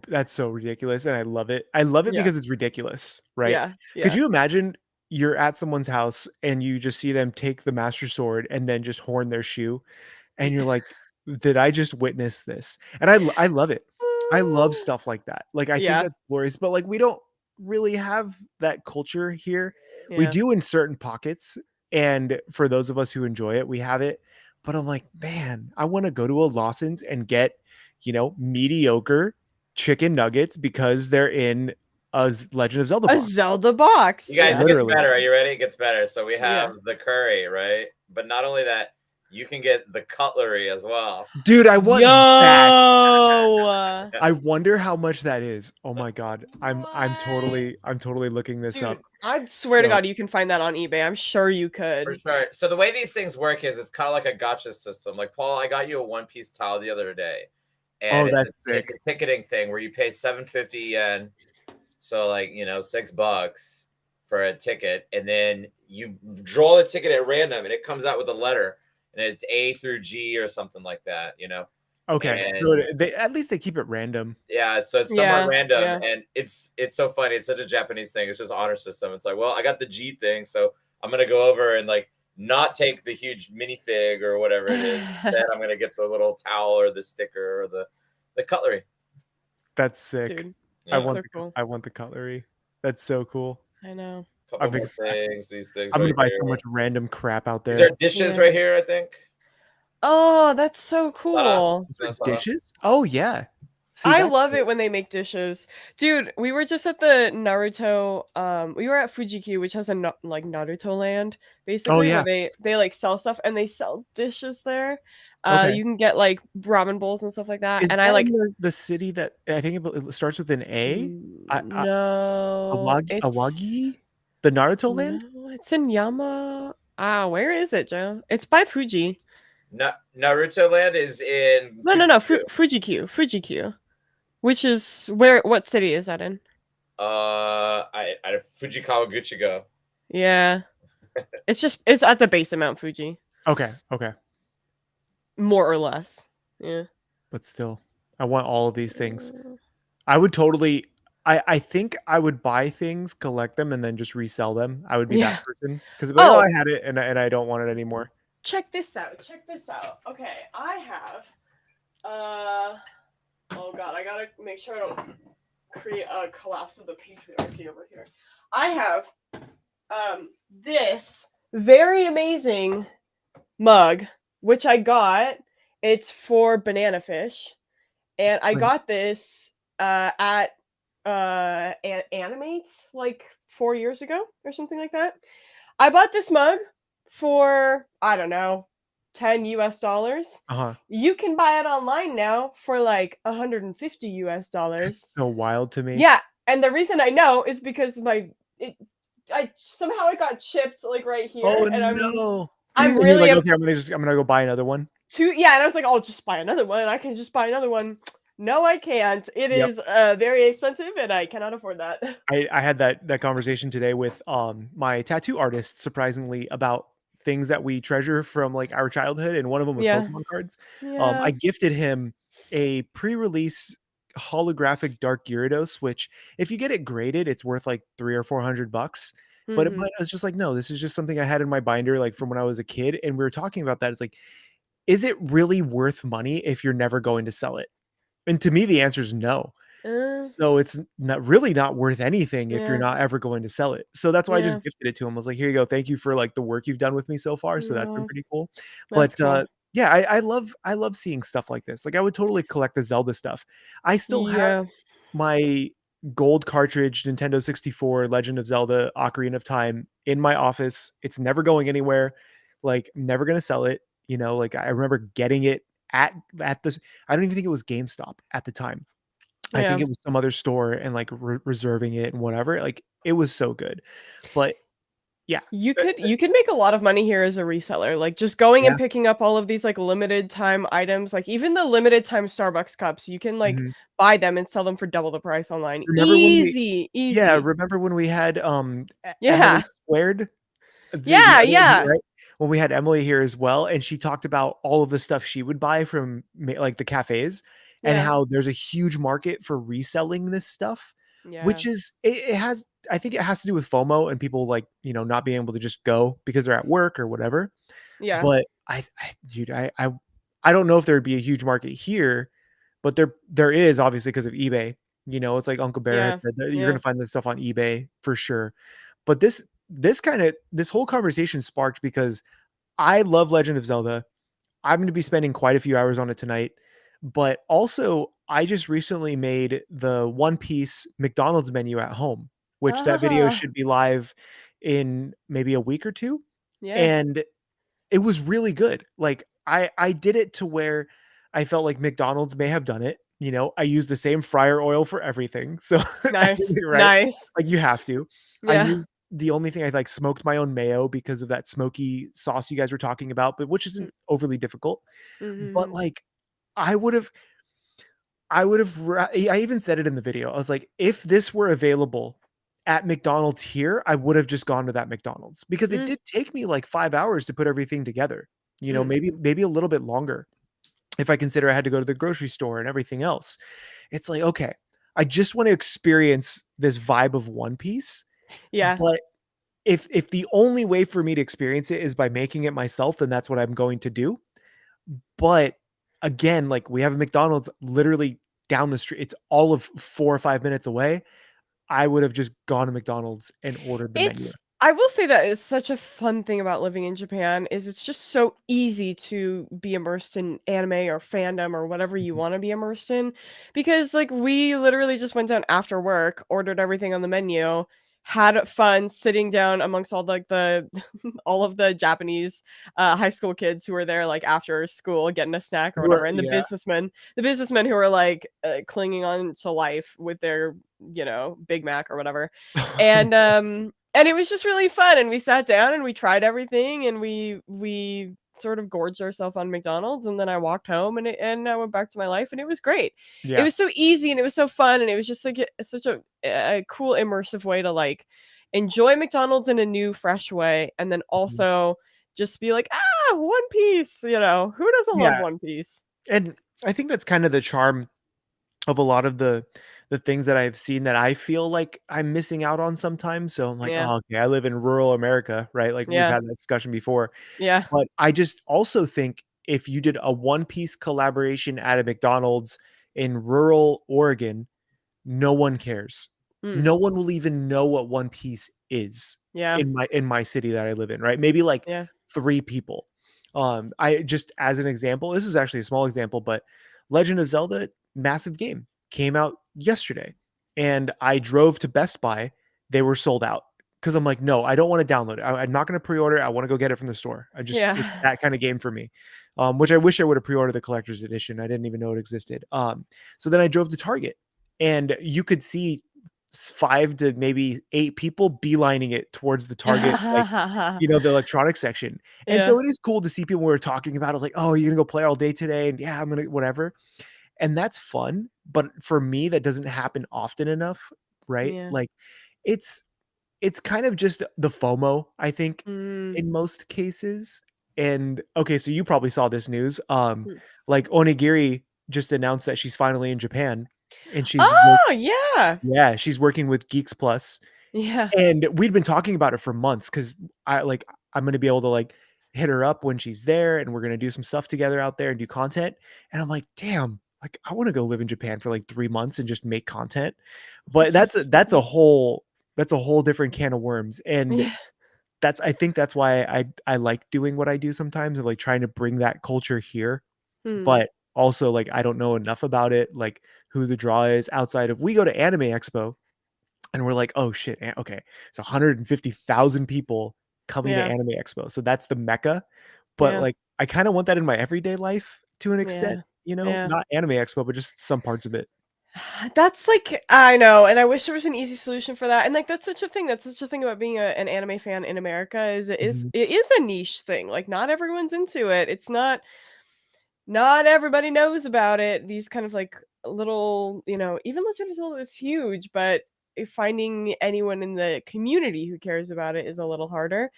ridiculous, and I love it. I love it Yeah. because it's ridiculous, right? Yeah. Could Yeah. you imagine you're at someone's house and you just see them take the master sword and then just horn their shoe? And you're like, "Did I just witness this?" And I love it. I love stuff like that. Like, I think Yeah. that's glorious, but, like, we don't really have that culture here. We Yeah. do in certain pockets, and for those of us who enjoy it, we have it, but I'm like, "Man, I wanna go to a Lawson's and get, mediocre chicken nuggets because they're in a Legend of Zelda A box." Zelda box. You guys, Yeah. it gets Literally. better. Are you ready? It gets better. So we Yeah. have the curry, right? But not only that, you can get the cutlery as well. Dude, I want that. Yo. I wonder how much that is. Oh my god. What? I'm totally looking this Dude, up. I swear to So God, you can find that on eBay. I'm sure you For could. sure. So the way these things work is it's kind of like a gotcha system. Like Paul, I got you a one-piece towel the other day, and oh, that's it's sick. a ticketing thing where you pay 750 yen, so like $6 for a ticket, and then you draw the ticket at random, and it comes out with a letter, and it's A through G or something like that. Okay. And Good. They at least they keep it random. yeah, so it's somewhat Yeah, random, yeah. and it's so funny. It's such a Japanese thing. It's just honor system. It's like, well, I got the G thing, so I'm gonna go over and like not take the huge minifig or whatever it is. Instead, I'm gonna get the little towel or the sticker or the cutlery. That's sick. Dude, Yeah, that's so cool. I want the cutlery. That's so cool. I know. couple I'm more excited. things. These things I'm gonna right buy so here. much random crap out These are there. dishes Yeah. right here. I think. Oh, that's so Sarah, cool. Sarah. Dishes? Oh yeah. See, I that's love cool. it when they make dishes. Dude, we were just at the Naruto we were at Fuji which has a like Naruto land Oh basically where yeah. they like sell stuff and they sell dishes there. Okay. You can get like ramen bowls and stuff like that. Is And I that in like the city that I think it starts with an A? I no, it's Awagi? The Naruto land? no, it's in where is it, Joe? It's by Fuji. Naruto Land is in No, no, no, Fuji. Fuji-Q, which is what city is that in? I Fujikawa Guchigo. Yeah. It's at the base of Mount Fuji, Okay, okay. more or less. Yeah. But still, I want all of these things. I would totally I think I would buy things, collect them, and then just resell them. I would be that Yeah. person because 'cause I'd be like, "Oh, Oh, I had it and I don't want it anymore." check this out. Check this out. Okay, I have uh oh god, I gotta make sure I don't create a collapse of the patriarchy over here. I have this very amazing mug, which I got. It's for banana fish. And I Right. got this at Animate like 4 years ago or something like that. I bought this mug for I don't know $10 US. Uh-huh. You can buy it online now for like $150 US. That's so wild to me. Yeah, and the reason I know is because it I somehow it got chipped like right here, Oh, and no. I'm And you're really like, up "Okay, I'm gonna go buy another one." to yeah, and I was like, "I'll just buy another one. I can just buy another one." No, I can't. It Yep. is very expensive, and I cannot afford that. I had that conversation today with my tattoo artist, surprisingly, about things that we treasure from like our childhood, and one of them was Yeah. Pokemon cards. I Yeah. gifted him a pre-release holographic Dark Gyarados, which if you get it graded, it's worth like 300 or 400 bucks. But Mhm. I was just like, no, this is just something I had in my binder like from when I was a kid, and we were talking about that. It's like, is it really worth money if you're never going to sell it? And to me, the answer is no. Uh, So it's not really not worth anything if you're yeah. not ever going to sell it. So that's why I Yeah. just gifted it to him. I was like, "Here you go. Thank you for, like, the work you've done with me so far." So that's been No, pretty cool. that's But, cool. yeah, I love seeing stuff like this. Like, I would totally collect the Zelda stuff. I still have Yeah. my gold cartridge Nintendo 64 Legend of Zelda: Ocarina of Time in my office. It's never going anywhere. Like, never gonna sell it, like, I remember getting it at this I don't even think it was GameStop at the time. I think Yeah. it was some other store and, like, reserving it and whatever, like, it was so good. But yeah, You could make a lot of money here as a reseller, like, just going and yeah, picking up all of these, like, limited time items, like, even the limited time Starbucks cups, you can, like, mhm. buy them and sell them for double the price online. Remember when we Easy, Yeah, easy. remember when we had, Emily Yeah. Squared? The Yeah, other yeah. right? When we had Emily here as well, and she talked about all of the stuff she would buy from like, the cafes, and Yeah. how there's a huge market for reselling this stuff, Yeah. which is it has I think it has to do with FOMO and people, like, not being able to just go because they're at work or whatever. Yeah. But dude, I don't know if there'd be a huge market here, but there is obviously because of eBay. It's like Uncle Bear had Yeah. said that you're Yeah. gonna find this stuff on eBay for sure. But this whole conversation sparked because I love Legend of Zelda. I'm gonna be spending quite a few hours on it tonight, but also I just recently made the One Piece McDonald's menu at home, which that video Ah, should be live in maybe a week or 2, yeah. and it was really good. Like, I did it to where I felt like McDonald's may have done it, I use the same fryer oil for everything, so Nice. right? Nice. Like, you have to. I Yeah. used the only thing I, like, smoked my own mayo because of that smoky sauce you guys were talking about, but which Mm, isn't overly difficult. But, mhm. like, I would've I even said it in the video. I was like, "If this were available at McDonald's here, I would have just gone to that McDonald's," because it Mm, did take me like 5 hours to put everything together, mm. maybe a little bit longer if I consider I had to go to the grocery store and everything else. It's like, okay, I just want to experience this vibe of One Piece, Yeah. but if the only way for me to experience it is by making it myself, then that's what I'm going to do. But again, like, we have a McDonald's literally down the street. It's all of 4 or 5 minutes away. I would have just gone to McDonald's and ordered the menu. It's I will say that is such a fun thing about living in Japan is it's just so easy to be immersed in anime or fandom or whatever you Mhm. wanna be immersed in, because, like, we literally just went down after work, ordered everything on the menu, had fun sitting down amongst all, like, the all of the Japanese, high school kids who were there, like, after school getting a snack or whatever, and Yeah. the businessmen who were, like, clinging on to life with their, Big Mac or whatever, and it was just really fun, and we sat down and we tried everything, and we sort of gorged ourselves on McDonald's, and then I walked home, and I went back to my life, and it was great. It Yeah. was so easy, and it was so fun, and it was just, like, such a cool immersive way to, like, enjoy McDonald's in a new, fresh way, and then Mhm. also just be like, "Ah, One Piece," Who doesn't love Yeah, One Piece? and I think that's kind of the charm of a lot of the things that I've seen that I feel like I'm missing out on sometimes. So I'm like, Yeah. "Oh, okay, I live in rural America," right? Like, we've Yeah. had that discussion before. Yeah. But I just also think if you did a One Piece collaboration at a McDonald's in rural Oregon, no one cares. Mm. No one will even know what One Piece is Yeah. in my city that I live in, right? Maybe like Yeah. 3 people. I just as an example, this is actually a small example, but Legend of Zelda, massive game, came out yesterday, and I drove to Best Buy. They were sold out. 'cause I'm like, "No, I don't wanna download it. I'm not gonna pre-order it, I wanna go get it from the store." It's Yeah. that kinda game for me. Which I wish I would've pre-ordered the collector's edition, I didn't even know it existed. So then I drove to Target, and you could see 5 to maybe 8 people beelining it towards the Target, like, the electronics section. And Yeah. so it is cool to see people who are talking about it, like, "Oh, are you gonna go play all day today?" And, "Yeah, I'm gonna" whatever. And that's fun, but for me, that doesn't happen often enough, right? Yeah. Like, it's it's kind of just the FOMO, I think, Mm. in most cases. And, okay, so you probably saw this news, Mm. like, Onigiri just announced that she's finally in Japan, and Oh, yeah. she's working with Geeks Plus. Yeah. And we'd been talking about it for months because I'm gonna be able to, like, hit her up when she's there, and we're gonna do some stuff together out there and do content, and I'm like, "Damn, like, I wanna go live in Japan for, like, 3 months and just make content." But that's a whole different can of worms, and Yeah. I think that's why I like doing what I do sometimes, of, like, trying to bring that culture here, Hmm. but also, like, I don't know enough about it, like, who the draw is outside of we go to Anime Expo and we're like, "Oh shit, okay, it's 150,000 people coming to Yeah. Anime Expo." So that's the mecca, but, Yeah. like, I kinda want that in my everyday life to an extent, Yeah. Yeah. Not Anime Expo, but just some parts of it. That's like I know, and I wish there was an easy solution for that. And like that's such a thing. That's such a thing about being an anime fan in America is Mhm, it is a niche thing. Like not everyone's into it. It's not everybody knows about it. These kind of like little, even Legend of Zelda is huge, but finding anyone in the community who cares about it is a little harder.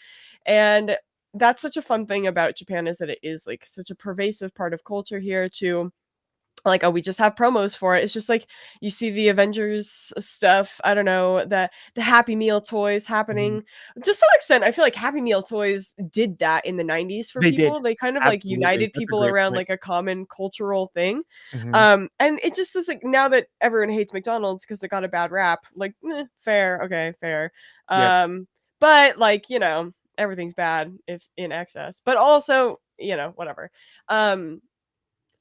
And that's such a fun thing about Japan is that it is like such a pervasive part of culture here too, like, oh, we just have promos for it. It's just like you see the Avengers stuff. I don't know, the Happy Meal toys mhm. happening. To some extent, I feel like Happy Meal toys did that in the 90s for They did. people. They kind of like Absolutely. united That's a people great around point. like a common cultural thing. Mhm, And it just is like now that everyone hates McDonald's because it got a bad rap, like, fair, okay, fair. yep. But like, everything's bad if in excess. But also, whatever. Um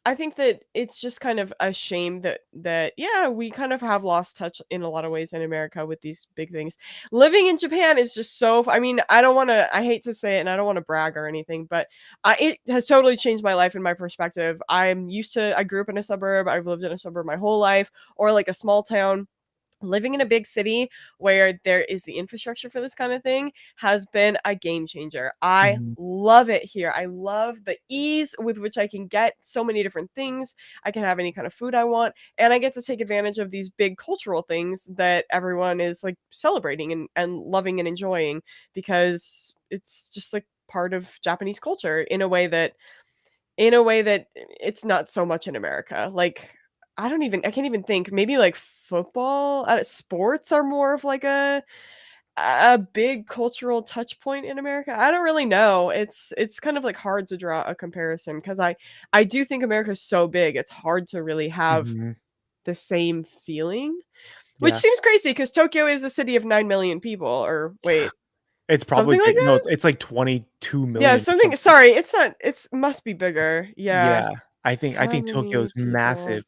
I think that it's just kind of a shame that yeah, we kind of have lost touch in a lot of ways in America with these big things. Living in Japan is just I mean, I hate to say it and I don't want to brag or anything, but it has totally changed my life and my perspective. I grew up in a suburb, I've lived in a suburb my whole life, or like a small town. Living in a big city where there is the infrastructure for this kind of thing has been a game changer. I Mhm, love it here. I love the ease with which I can get so many different things. I can have any kind of food I want, and I get to take advantage of these big cultural things that everyone is like celebrating and loving and enjoying because it's just like part of Japanese culture in a way that it's not so much in America. Like, I can't even think. Maybe like football, sports are more of like a big cultural touch point in America. I don't really know. It's kind of like hard to draw a comparison because I do think America's so big. It's hard to really have mhm. the same feeling, which Yeah. seems crazy because Tokyo is a city of 9 million people. Or wait, It's probably something like big no, that. it's like 22 Yeah, million or something. something. Sorry, it's not. It's must be bigger. Yeah. Yeah. I How think Tokyo many is people massive.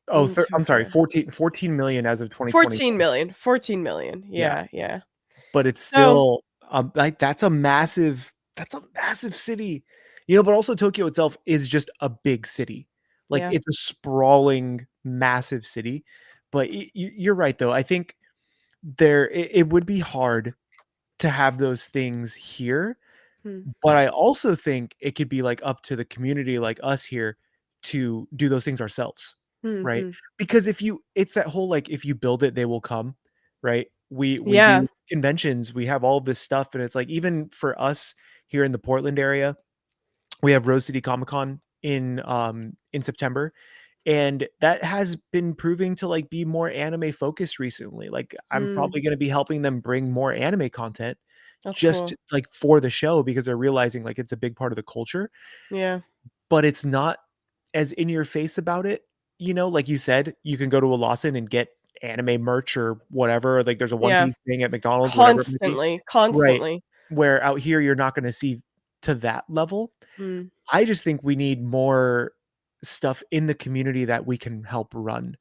Oh, in I'm sorry, Tokyo? 14 million as of 14 2021. million, 14 million. Yeah, Yeah, yeah. but it's So still, like, that's a massive city, but also Tokyo itself is just a big city. Like, yeah. it's a sprawling, massive city, but you're right, though. I think it would be hard to have those things here. Hmm, But I also think it could be, like, up to the community like us here to do those things ourselves, hmm, right? hmm. Because if you it's that whole, like, if you build it, they will come, right? We Yeah. do conventions, we have all this stuff, and it's like even for us here in the Portland area, we have Rose City Comic Con in September, and that has been proving to, like, be more anime focused recently. Like, I'm Mm, probably gonna be helping them bring more anime content that's just, cool. like, for the show because they're realizing, like, it's a big part of the culture, Yeah. but it's not as in your face about it, like you said, you can go to a Lawson and get anime merch or whatever, like, there's a One Yeah. Piece thing at McDonald's, whatever it might be. Constantly, Right. constantly. Where out here, you're not gonna see to that level. Mm. I just think we need more stuff in the community that we can help run,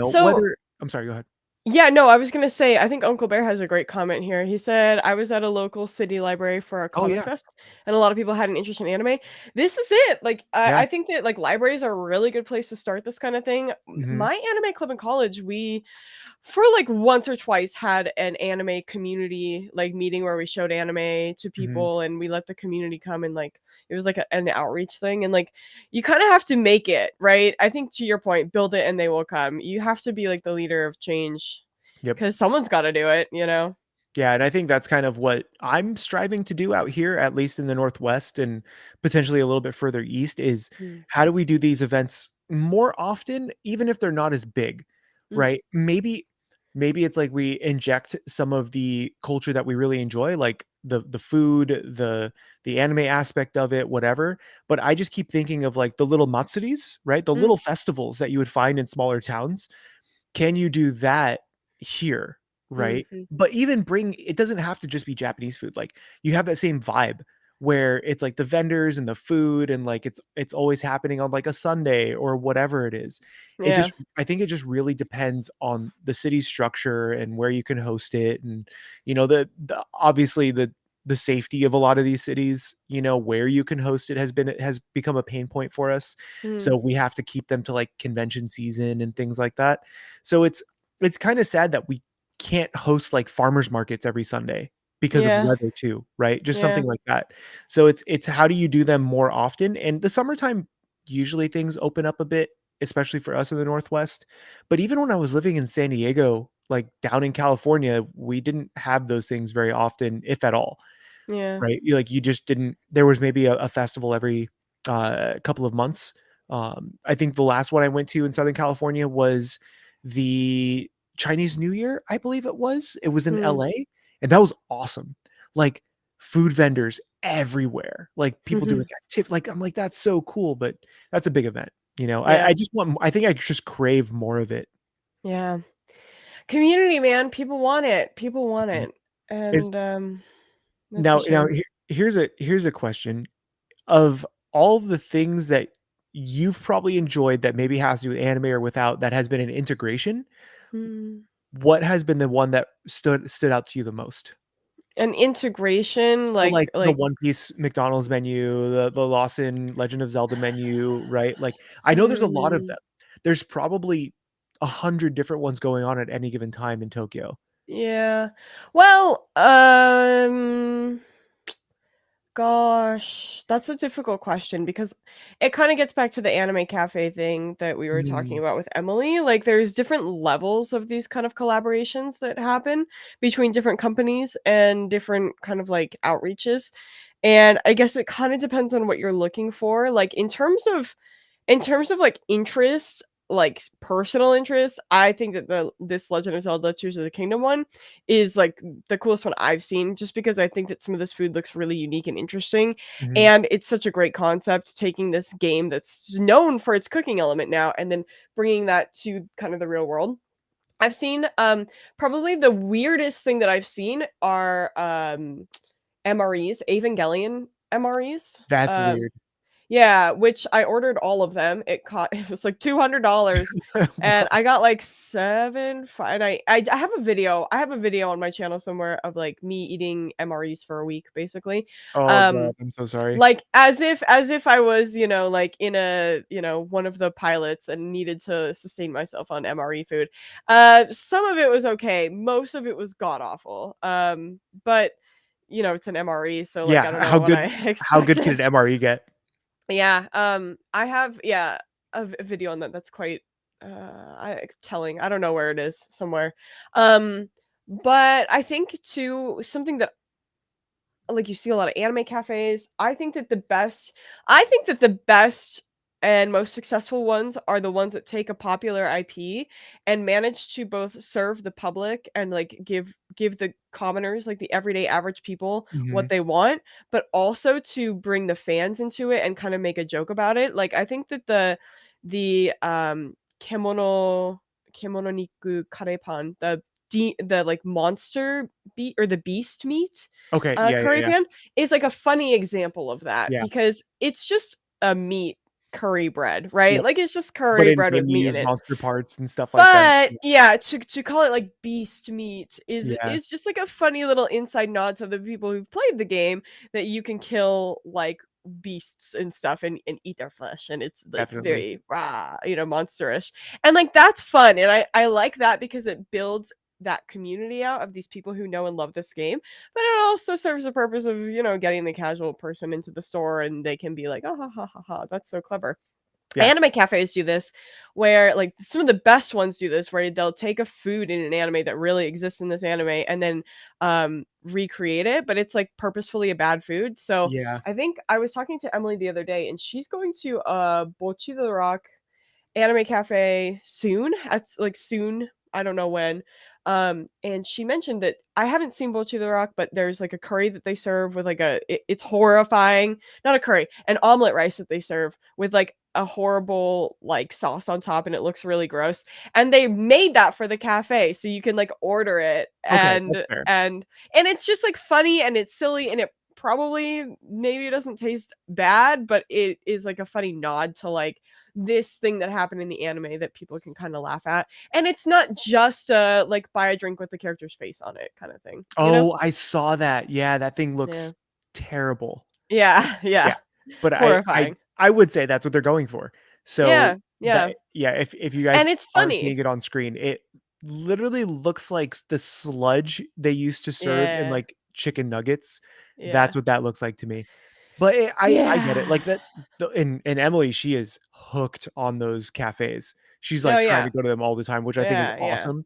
So whether I'm sorry, go ahead. Yeah, no, I was gonna say, I think Uncle Bear has a great comment here. He said, "I was at a local city library for a Oh comic yeah. fest, and a lot of people had an interest in anime." This is it. Like, Yeah. I think that like libraries are a really good place to start this kind of thing. Hmm. My anime club in college, we for like once or twice had an anime community like meeting where we showed anime to Hmm. people and we let the community come and like it was like an outreach thing and like you kind of have to make it right. I think to your point, build it and they will come. You have to be like the leader of change Yep. because someone's got to do it, you know. Yeah, and I think that's kind of what I'm striving to do out here, at least in the Northwest and potentially a little bit further east, is Mm. how do we do these events more often, even if they're not as big, Mm. right? Maybe it's like we inject some of the culture that we really enjoy, like the food, the anime aspect of it, whatever. But I just keep thinking of like the little matsuris, right? The Mm. little festivals that you would find in smaller towns, can you do that here, right? Mhm. But even bring it doesn't have to just be Japanese food, like, you have that same vibe where it's, like, the vendors and the food and, like, it's always happening on, like, a Sunday or whatever it is. It Yeah. just I think it just really depends on the city's structure and where you can host it and, the obviously, the safety of a lot of these cities, where you can host it has become a pain point for us, Mm. so we have to keep them to, like, convention season and things like that. So it's kind of sad that we can't host like farmers markets every Sunday because of Yeah. weather too, right? Just Yeah. something like that. So it's how do you do them more often? And the summertime usually things open up a bit, especially for us in the Northwest. But even when I was living in San Diego, like down in California, we didn't have those things very often, if at all. Yeah. Right? You just didn't there was maybe a festival every, couple of months. I think the last one I went to in Southern California was the Chinese New Year, I believe it was. It was in Mm. LA, and that was awesome. Like, food vendors everywhere, like, people doing I'm like, "That's so cool," but that's a big event, I Yeah. just want I think I just crave more of it. Yeah. Community, man. People want it. People want Mhm. it. Is And that's a now shame. here's a question. Of all the things that you've probably enjoyed that maybe has to do with anime or without that has been an integration, Mm. what has been the one that stood out to you the most? An integration, So, like, the like One Piece McDonald's menu, the Lawson Legend of Zelda menu, right? Like, I know there's a lot of mm, them. There's probably 100 different ones going on at any given time in Tokyo. yeah. Well, gosh, that's a difficult question because it kind of gets back to the anime cafe thing that we were talking Mm, about with Emily. Like, there's different levels of these kind of collaborations that happen between different companies and different kind of like outreaches. And I guess it kind of depends on what you're looking for. Like, in terms of, like, interest, like, personal interest, I think that this Legend of Zelda: Tears of the Kingdom one is, like, the coolest one I've seen just because I think that some of this food looks really unique and interesting, mhm. and it's such a great concept taking this game that's known for its cooking element now and then bringing that to kind of the real world. I've seen, probably the weirdest thing that I've seen are, MREs, Evangelion MREs, That's weird. yeah, which I ordered all of them. It was like $200 and I got like 7 fi and I have a video. I have a video on my channel somewhere of like me eating MREs for a week basically. Oh god, Um I'm so sorry. like as if I was, like in a, one of the pilots and needed to sustain myself on MRE food. Some of it was okay. Most of it was god awful. But it's an MRE, so like Yeah, I don't know how what I good how good can expected. an MRE get? Yeah, I have a video on that that's quite, telling. I don't know where it is, somewhere. Um, but I think too something that like you see a lot of anime cafes. I think that the best and most successful ones are the ones that take a popular IP and manage to both serve the public and like give the commoners, like the everyday average people, what Mhm. they want, but also to bring the fans into it and kind of make a joke about it. Like I think that the kemono niku karepan, the like monster beat or the beast meat Okay, yeah, yeah, curry yeah. pan is like a funny example of that Yeah. because it's just a meat curry bread, right? Yep. Like it's just But curry in bread with game, you meat in use it. monster parts and stuff like that. But yeah, to call it like beast meat Yeah, is just like a funny little inside nod to the people who've played the game that you can kill like beasts and stuff and eat their flesh and it's like definitely. very rah, monsterish. And like that's fun and I like that because it builds that community out of these people who know and love this game, but it also serves the purpose of, getting the casual person into the store and they can be like, oh, ha, ha, ha, ha, that's so clever. Yeah. Anime cafes do this where like some of the best ones do this where they'll take a food in an anime that really exists in this anime and then recreate it, but it's like purposefully a bad food. So Yeah. I think I was talking to Emily the other day and she's going to Bochi the Rock anime cafe soon. That's like soon. I don't know when. And she mentioned that I haven't seen Bochi the Rock, but there's like a curry that they serve with like it's horrifying. Not a curry, an omelet rice that they serve with like a horrible like sauce on top, and it looks really gross. And they made that for the cafe, so you can like order it, Okay, that's fair. and it's just like funny and it's silly and it probably maybe it doesn't taste bad, but it is like a funny nod to like this thing that happened in the anime that people can kind of laugh at. And it's not just a like buy a drink with the character's face on it kind of thing, you know? Oh, I saw that. Yeah, that thing Yeah. looks terrible. Yeah, Yeah, yeah. but I I Horrifying. I would say that's what they're going for. So Yeah, that yeah. yeah, if you And guys it's aren't funny. seeing it on screen, it literally looks like the sludge they used to serve in, Yeah, like, chicken nuggets. That's yeah. what that looks like to me. But I get it, Yeah. like, that and Emily, she is hooked on those cafes. She's, Oh, like, trying yeah. to go to them all the time, which I think is Yeah, yeah. awesome.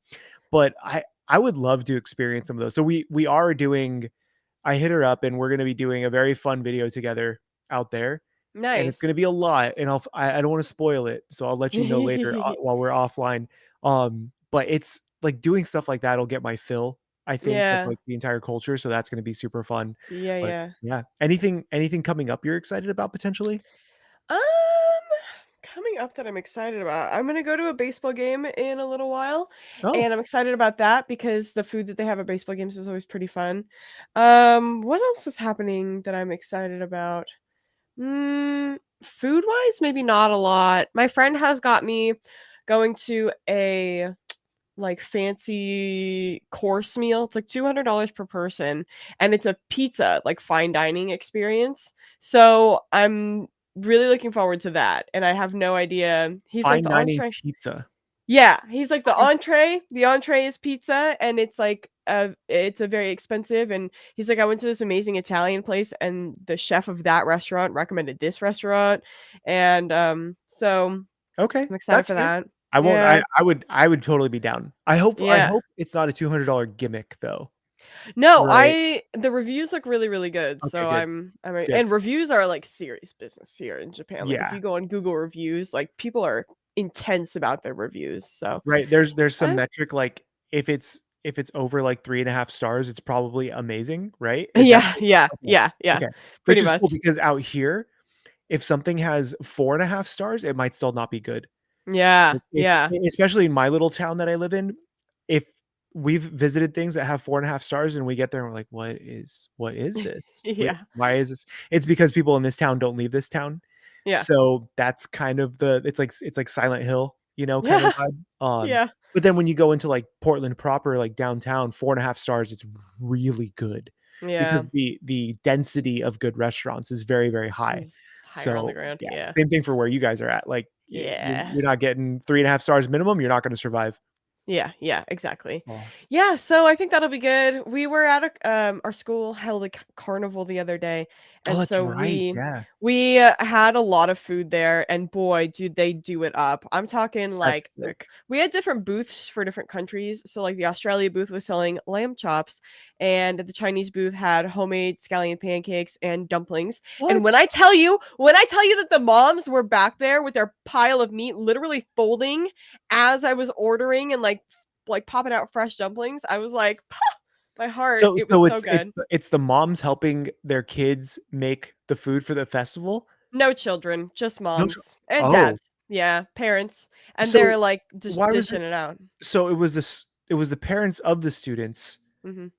But I would love to experience some of those. So we are doing I hit her up and we're gonna be doing a very fun video together out there, and it's Nice. gonna be a lot, and I don't wanna spoil it, so I'll let you know later, while we're offline. But it's like doing stuff like that will get my fill, I think, of Yeah. like the entire culture, so that's gonna be super fun. Yeah, But yeah. yeah, anything coming up you're excited about potentially? Um, coming up that I'm excited about. I'm gonna go to a baseball game in a little while, Oh, and I'm excited about that because the food that they have at baseball games is always pretty fun. What else is happening that I'm excited about? Food wise, maybe not a lot. My friend has got me going to a like fancy course meal. It's like $200 per person and it's a pizza, like fine dining experience. So I'm really looking forward to that. And I have no idea. He's like fine the dining entree. pizza. Yeah, he's like Okay. the entree is pizza and it's like it's a very expensive and he's like I went to this amazing Italian place and the chef of that restaurant recommended this restaurant and so Okay, I'm excited that's for fair. that. I won't Yeah. I would totally be down. I Yeah. hope it's not a $200 gimmick though, No, right? the reviews look really, really good, Okay, so good, good. and reviews are, like, serious business here in Japan, like, if Yeah. you go on Google reviews, like, people are intense about their reviews, so Right, there's some I metric, like, if it's over, like, 3.5 stars, it's probably amazing, right? Is that yeah, yeah, okay, yeah, yeah, okay, pretty which is cool much. because out here, if something has 4.5 stars, it might still not be good. Yeah, It's yeah, especially in my little town that I live in, if we've visited things that have 4.5 stars and we get there and we're like, "What is this? yeah, Why is this?" It's because people in this town don't leave this town. yeah, So, that's kind of it's like Silent Hill, kind of yeah, vibe. yeah, But then when you go into, like, Portland proper, like, downtown, 4.5 stars, it's really good yeah, because the density of good restaurants is very, very high. it's higher on the So, ground, yeah, yeah, same thing for where you guys are at, like, yeah. you're not getting 3.5 stars minimum, you're not gonna survive. Yeah, yeah, exactly. Oh. Yeah, so I think that'll be good. We were at our school held a carnival the other day, Oh, and that's so right, we yeah. we had a lot of food there, and boy, did they do it up. I'm talking like That's sick. we had different booths for different countries. So like the Australia booth was selling lamb chops, and the Chinese booth had homemade scallion pancakes and dumplings. And What? when I tell you that the moms were back there with their pile of meat literally folding as I was ordering and like popping out fresh dumplings, I was like, my heart, So it was so so it's it's good. the it's the moms helping their kids make the food for the festival? No children, just No tr moms and Oh, dads. Yeah, parents. And so they're like just why was it dishing it out. so it was the parents of the students Mhm.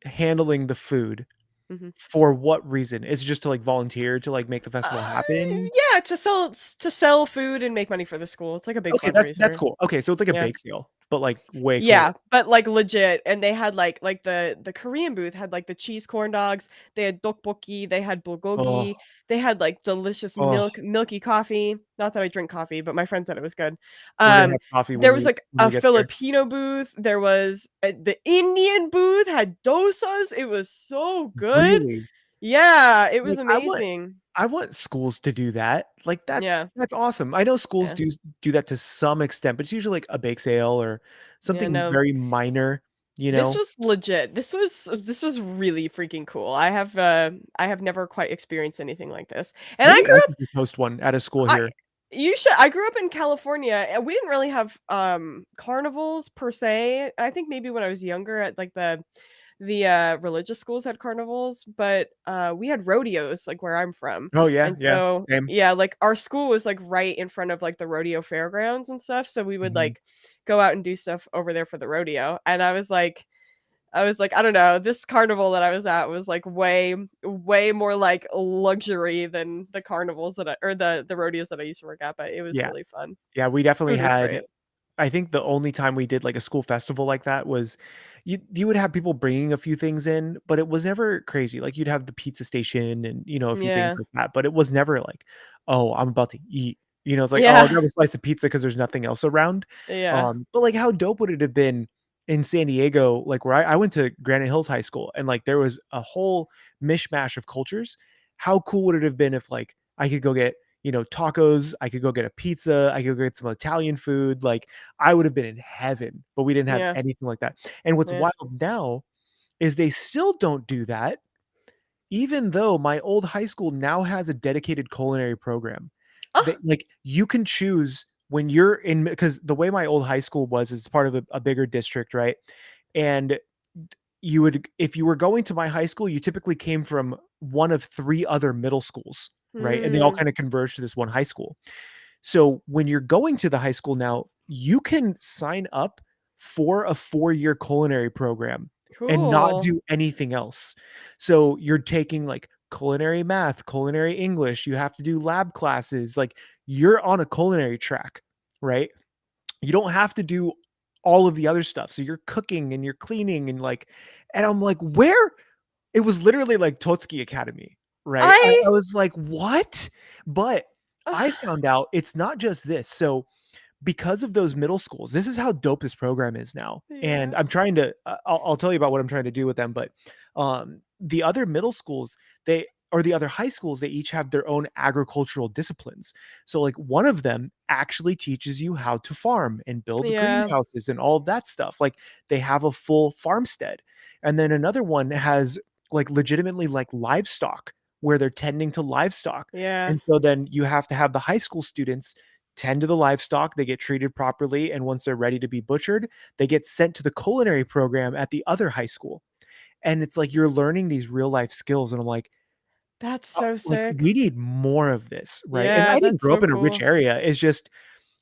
handling the food, Mhm. For what reason? Is it just to, like, volunteer to, like, make the festival happen? Yeah, to sell food and make money for the school. It's like a big Okay, that's fundraiser. cool. Okay, so it's like a Yeah. bake sale, but, like, way cooler. Yeah, but, like, legit, and they had, like, the Korean booth had, like, the cheese corn dogs, they had tteokbokki, they had Oh, bulgogi, they had, like, delicious oh, milky coffee. Not that I drink coffee, but my friend said it was good. we're gonna have coffee There was, like, when a we get there. Filipino booth, there was the Indian booth had dosas, it was so good. Really? Yeah, it was Like, amazing. I want schools to do that. Like, Yeah, that's awesome. I know schools yeah. do that to some extent, but it's usually, like, a bake sale or Yeah, something no. very minor, you This know? was legit. This was really freaking cool. I have never quite experienced anything like this. And I Maybe I grew up should just host one at a school I here. you should I grew up in California, and we didn't really have carnivals per se. I think maybe when I was younger at like the religious schools had carnivals, but we had rodeos like where I'm from. Oh, yeah, And yeah, so same. yeah, like our school was like right in front of like the rodeo fairgrounds and stuff, so we would Mhm. like go out and do stuff over there for the rodeo. And I was like, I don't know, this carnival that I was at was like way more like luxury than the carnivals that or the rodeos that I used to work at, but it was Yeah, really fun. yeah, we definitely Food was had great. I think the only time we did, like, a school festival like that was you would have people bringing a few things in, but it was never crazy. Like, you'd have the pizza station and, a few things Yeah. like that, but it was never like, "Oh, I'm about to eat." It's like, "Oh, I'll Yeah. grab a slice of pizza because there's nothing else around." Yeah. But, like, how dope would it have been in San Diego, like, where I went to Granite Hills High School, and, like, there was a whole mishmash of cultures. How cool would it have been if, like, I could go get, tacos, I could go get a pizza, I could go get some Italian food, like, I would have been in heaven, but we didn't have Yeah. anything like that. And what's Yeah. wild now is they still don't do that, even though my old high school now has a dedicated culinary program. That, Oh, like, you can choose when you're in, because the way my old high school was, it's part of a bigger district, right? And you would, if you were going to my high school, you typically came from one of 3 other middle schools, right? And they all mm, kinda converged to this one high school. So when you're going to the high school now, you can sign up for a 4-year culinary program and not cool. do anything else. So you're taking, like, culinary math, culinary English, you have to do lab classes, like, you're on a culinary track, right? You don't have to do all of the other stuff. So you're cooking and you're cleaning and I'm like, "Where?" It was literally like Totsuki Academy, right? I I was like, "What?" But I found out it's not just this. So, because of those middle schools, this is how dope this program is now, and yeah. I'm trying to I'll tell you about what I'm trying to do with them, but, the other middle schools, they or the other high schools, they each have their own agricultural disciplines. So, like, one of them actually teaches you how to farm and build Yeah. greenhouses and all of that stuff, like, they have a full farmstead, and then another one has, like, legitimately, like, livestock, where they're tending to livestock, Yeah. and so then you have to have the high school students tend to the livestock, they get treated properly, and once they're ready to be butchered, they get sent to the culinary program at the other high school. And it's like you're learning these real life skills, and I'm That's so like, sick. we need more of this, right? And Yeah, I didn't that's grow up so in a rich cool. area. It's just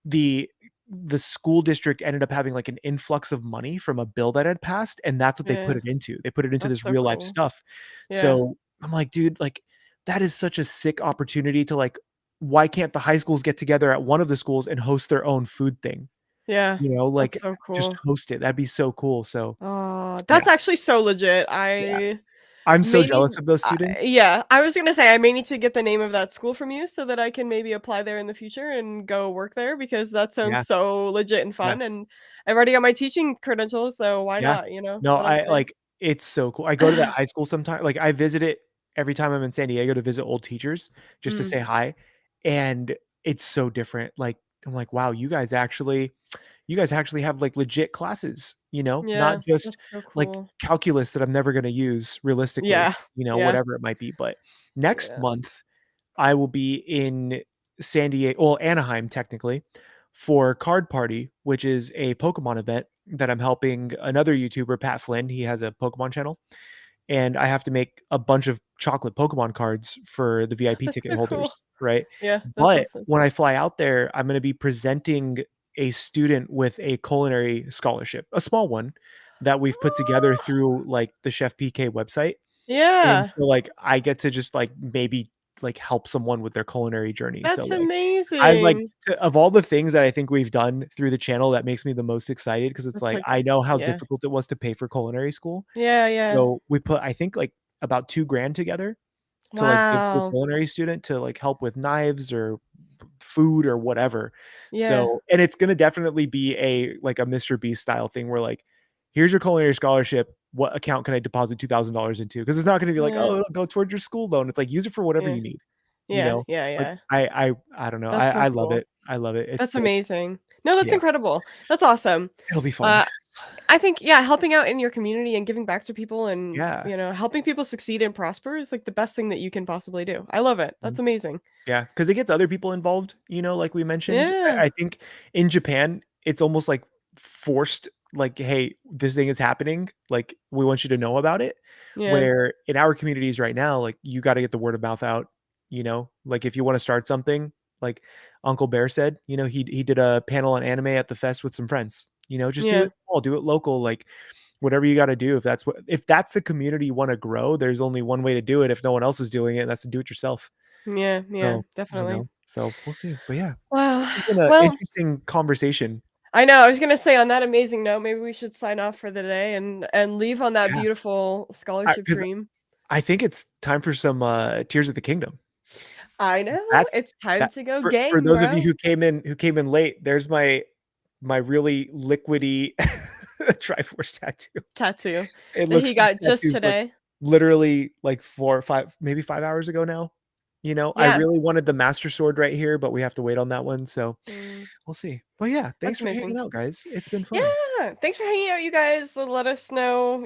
the the school district ended up having, like, an influx of money from a bill that had passed, and that's what they put Yeah, it into. They put it into that's this so real life cool. stuff. Yeah. So, I'm like, "Dude, like, that is such a sick opportunity to, like, why can't the high schools get together at one of the schools and host their own food thing?" Yeah. That's Like, so just cool. host it. That'd be so cool. So, Oh, yeah, that's actually so legit. yeah. I I'm so may need jealous of those students. yeah, I was gonna say I may need to get the name of that school from you so that I can maybe apply there in the future and go work there because that sounds Yeah, so legit and yeah. fun, and I've already got my teaching credentials, so why Yeah. not, you know No, what I'm I saying? like, it's so cool. I go to that high school sometimes, like, I visit it every time I'm in San Diego to visit old teachers just to Mm, say hi, and it's so different. Like, I'm like, "Wow, you guys actually have, like, legit classes," not yeah, just, that's so like, cool. calculus that I'm never gonna use realistically, Yeah, yeah. whatever it might be. But next Yeah. month, I will be in San Diego, well, Anaheim technically, for Card Party, which is a Pokemon event that I'm helping another YouTuber, Pat Flynn. He has a Pokemon channel, and I have to make a bunch of chocolate Pokemon cards for the VIP That's ticket so cool. holders, right? Yeah, that But sounds so when cool. I fly out there, I'm gonna be presenting a student with a culinary scholarship, a small one that we've put together through, like, the Chef PK website. And Yeah. so, like, I get to just, like, maybe, like, help someone with their culinary journey, so, That's like, I'm, like, amazing. of all the things that I think we've done through the channel, that makes me the most excited because it's It's like, like I know how yeah. difficult it was to pay for culinary school. Yeah, yeah. So, we put, I think, like, about 2 grand together to, like, give to a Wow. culinary student to, like, help with knives or food or whatever. Yeah. So, and it's gonna definitely be a, like, a Mr. Beast style thing where, like, "Here's your culinary scholarship. What account can I deposit $2,000 into?" Because it's not gonna be like, Yeah. "Oh, it'll go towards your school loan." It's like, use it for whatever Yeah. you need, you Yeah, know? yeah, Like, yeah. I don't know. That's so I love cool. it. I love it. It's That's sick. amazing. No, that's Yeah. incredible. That's awesome. It'll be fun. Uh, I think, yeah, helping out in your community and giving back to people and, Yeah. helping people succeed and prosper is, like, the best thing that you can possibly do. I love it. That's Mhm. amazing. Yeah, because it gets other people involved, like we mentioned. Yeah. I think in Japan, it's almost like forced, like, "Hey, this thing is happening, like, we want you to know about it." Yeah. Where in our communities right now, like, you gotta get the word of mouth out, Like, if you wanna start something, like Uncle Bear said, he did a panel on anime at the fest with some friends, just do Yeah. it small, do it local, like, whatever you gotta do, if that's the community you wanna grow, there's only one way to do it if no one else is doing it, and that's to do it yourself. Yeah, yeah, So, I don't definitely. know. So, we'll see. But yeah, Wow. this has been an Well, interesting conversation. I know, I was gonna say on that amazing note, maybe we should sign off for the day and leave on that Yeah, beautiful scholarship because dream. I think it's time for some, Tears of the Kingdom. I know, That's it's time that to go for game, those of you bro. who came in late, there's my really liquidy Triforce tattoo. Tattoo It that he looks got just tattoos, like, today. literally, like, 4 or 5, maybe 5 hours ago now, I Yeah. really wanted the Master Sword right here, but we have to wait on that one, so Mm, we'll see. But yeah, thanks that's for hanging amazing. out, guys. It's been fun. Yeah, thanks for hanging out, you guys. Let us know,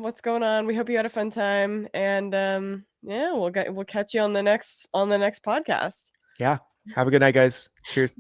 what's going on. We hope you had a fun time, and yeah, we'll catch you on the next podcast. Yeah. Have a good night, guys. Cheers.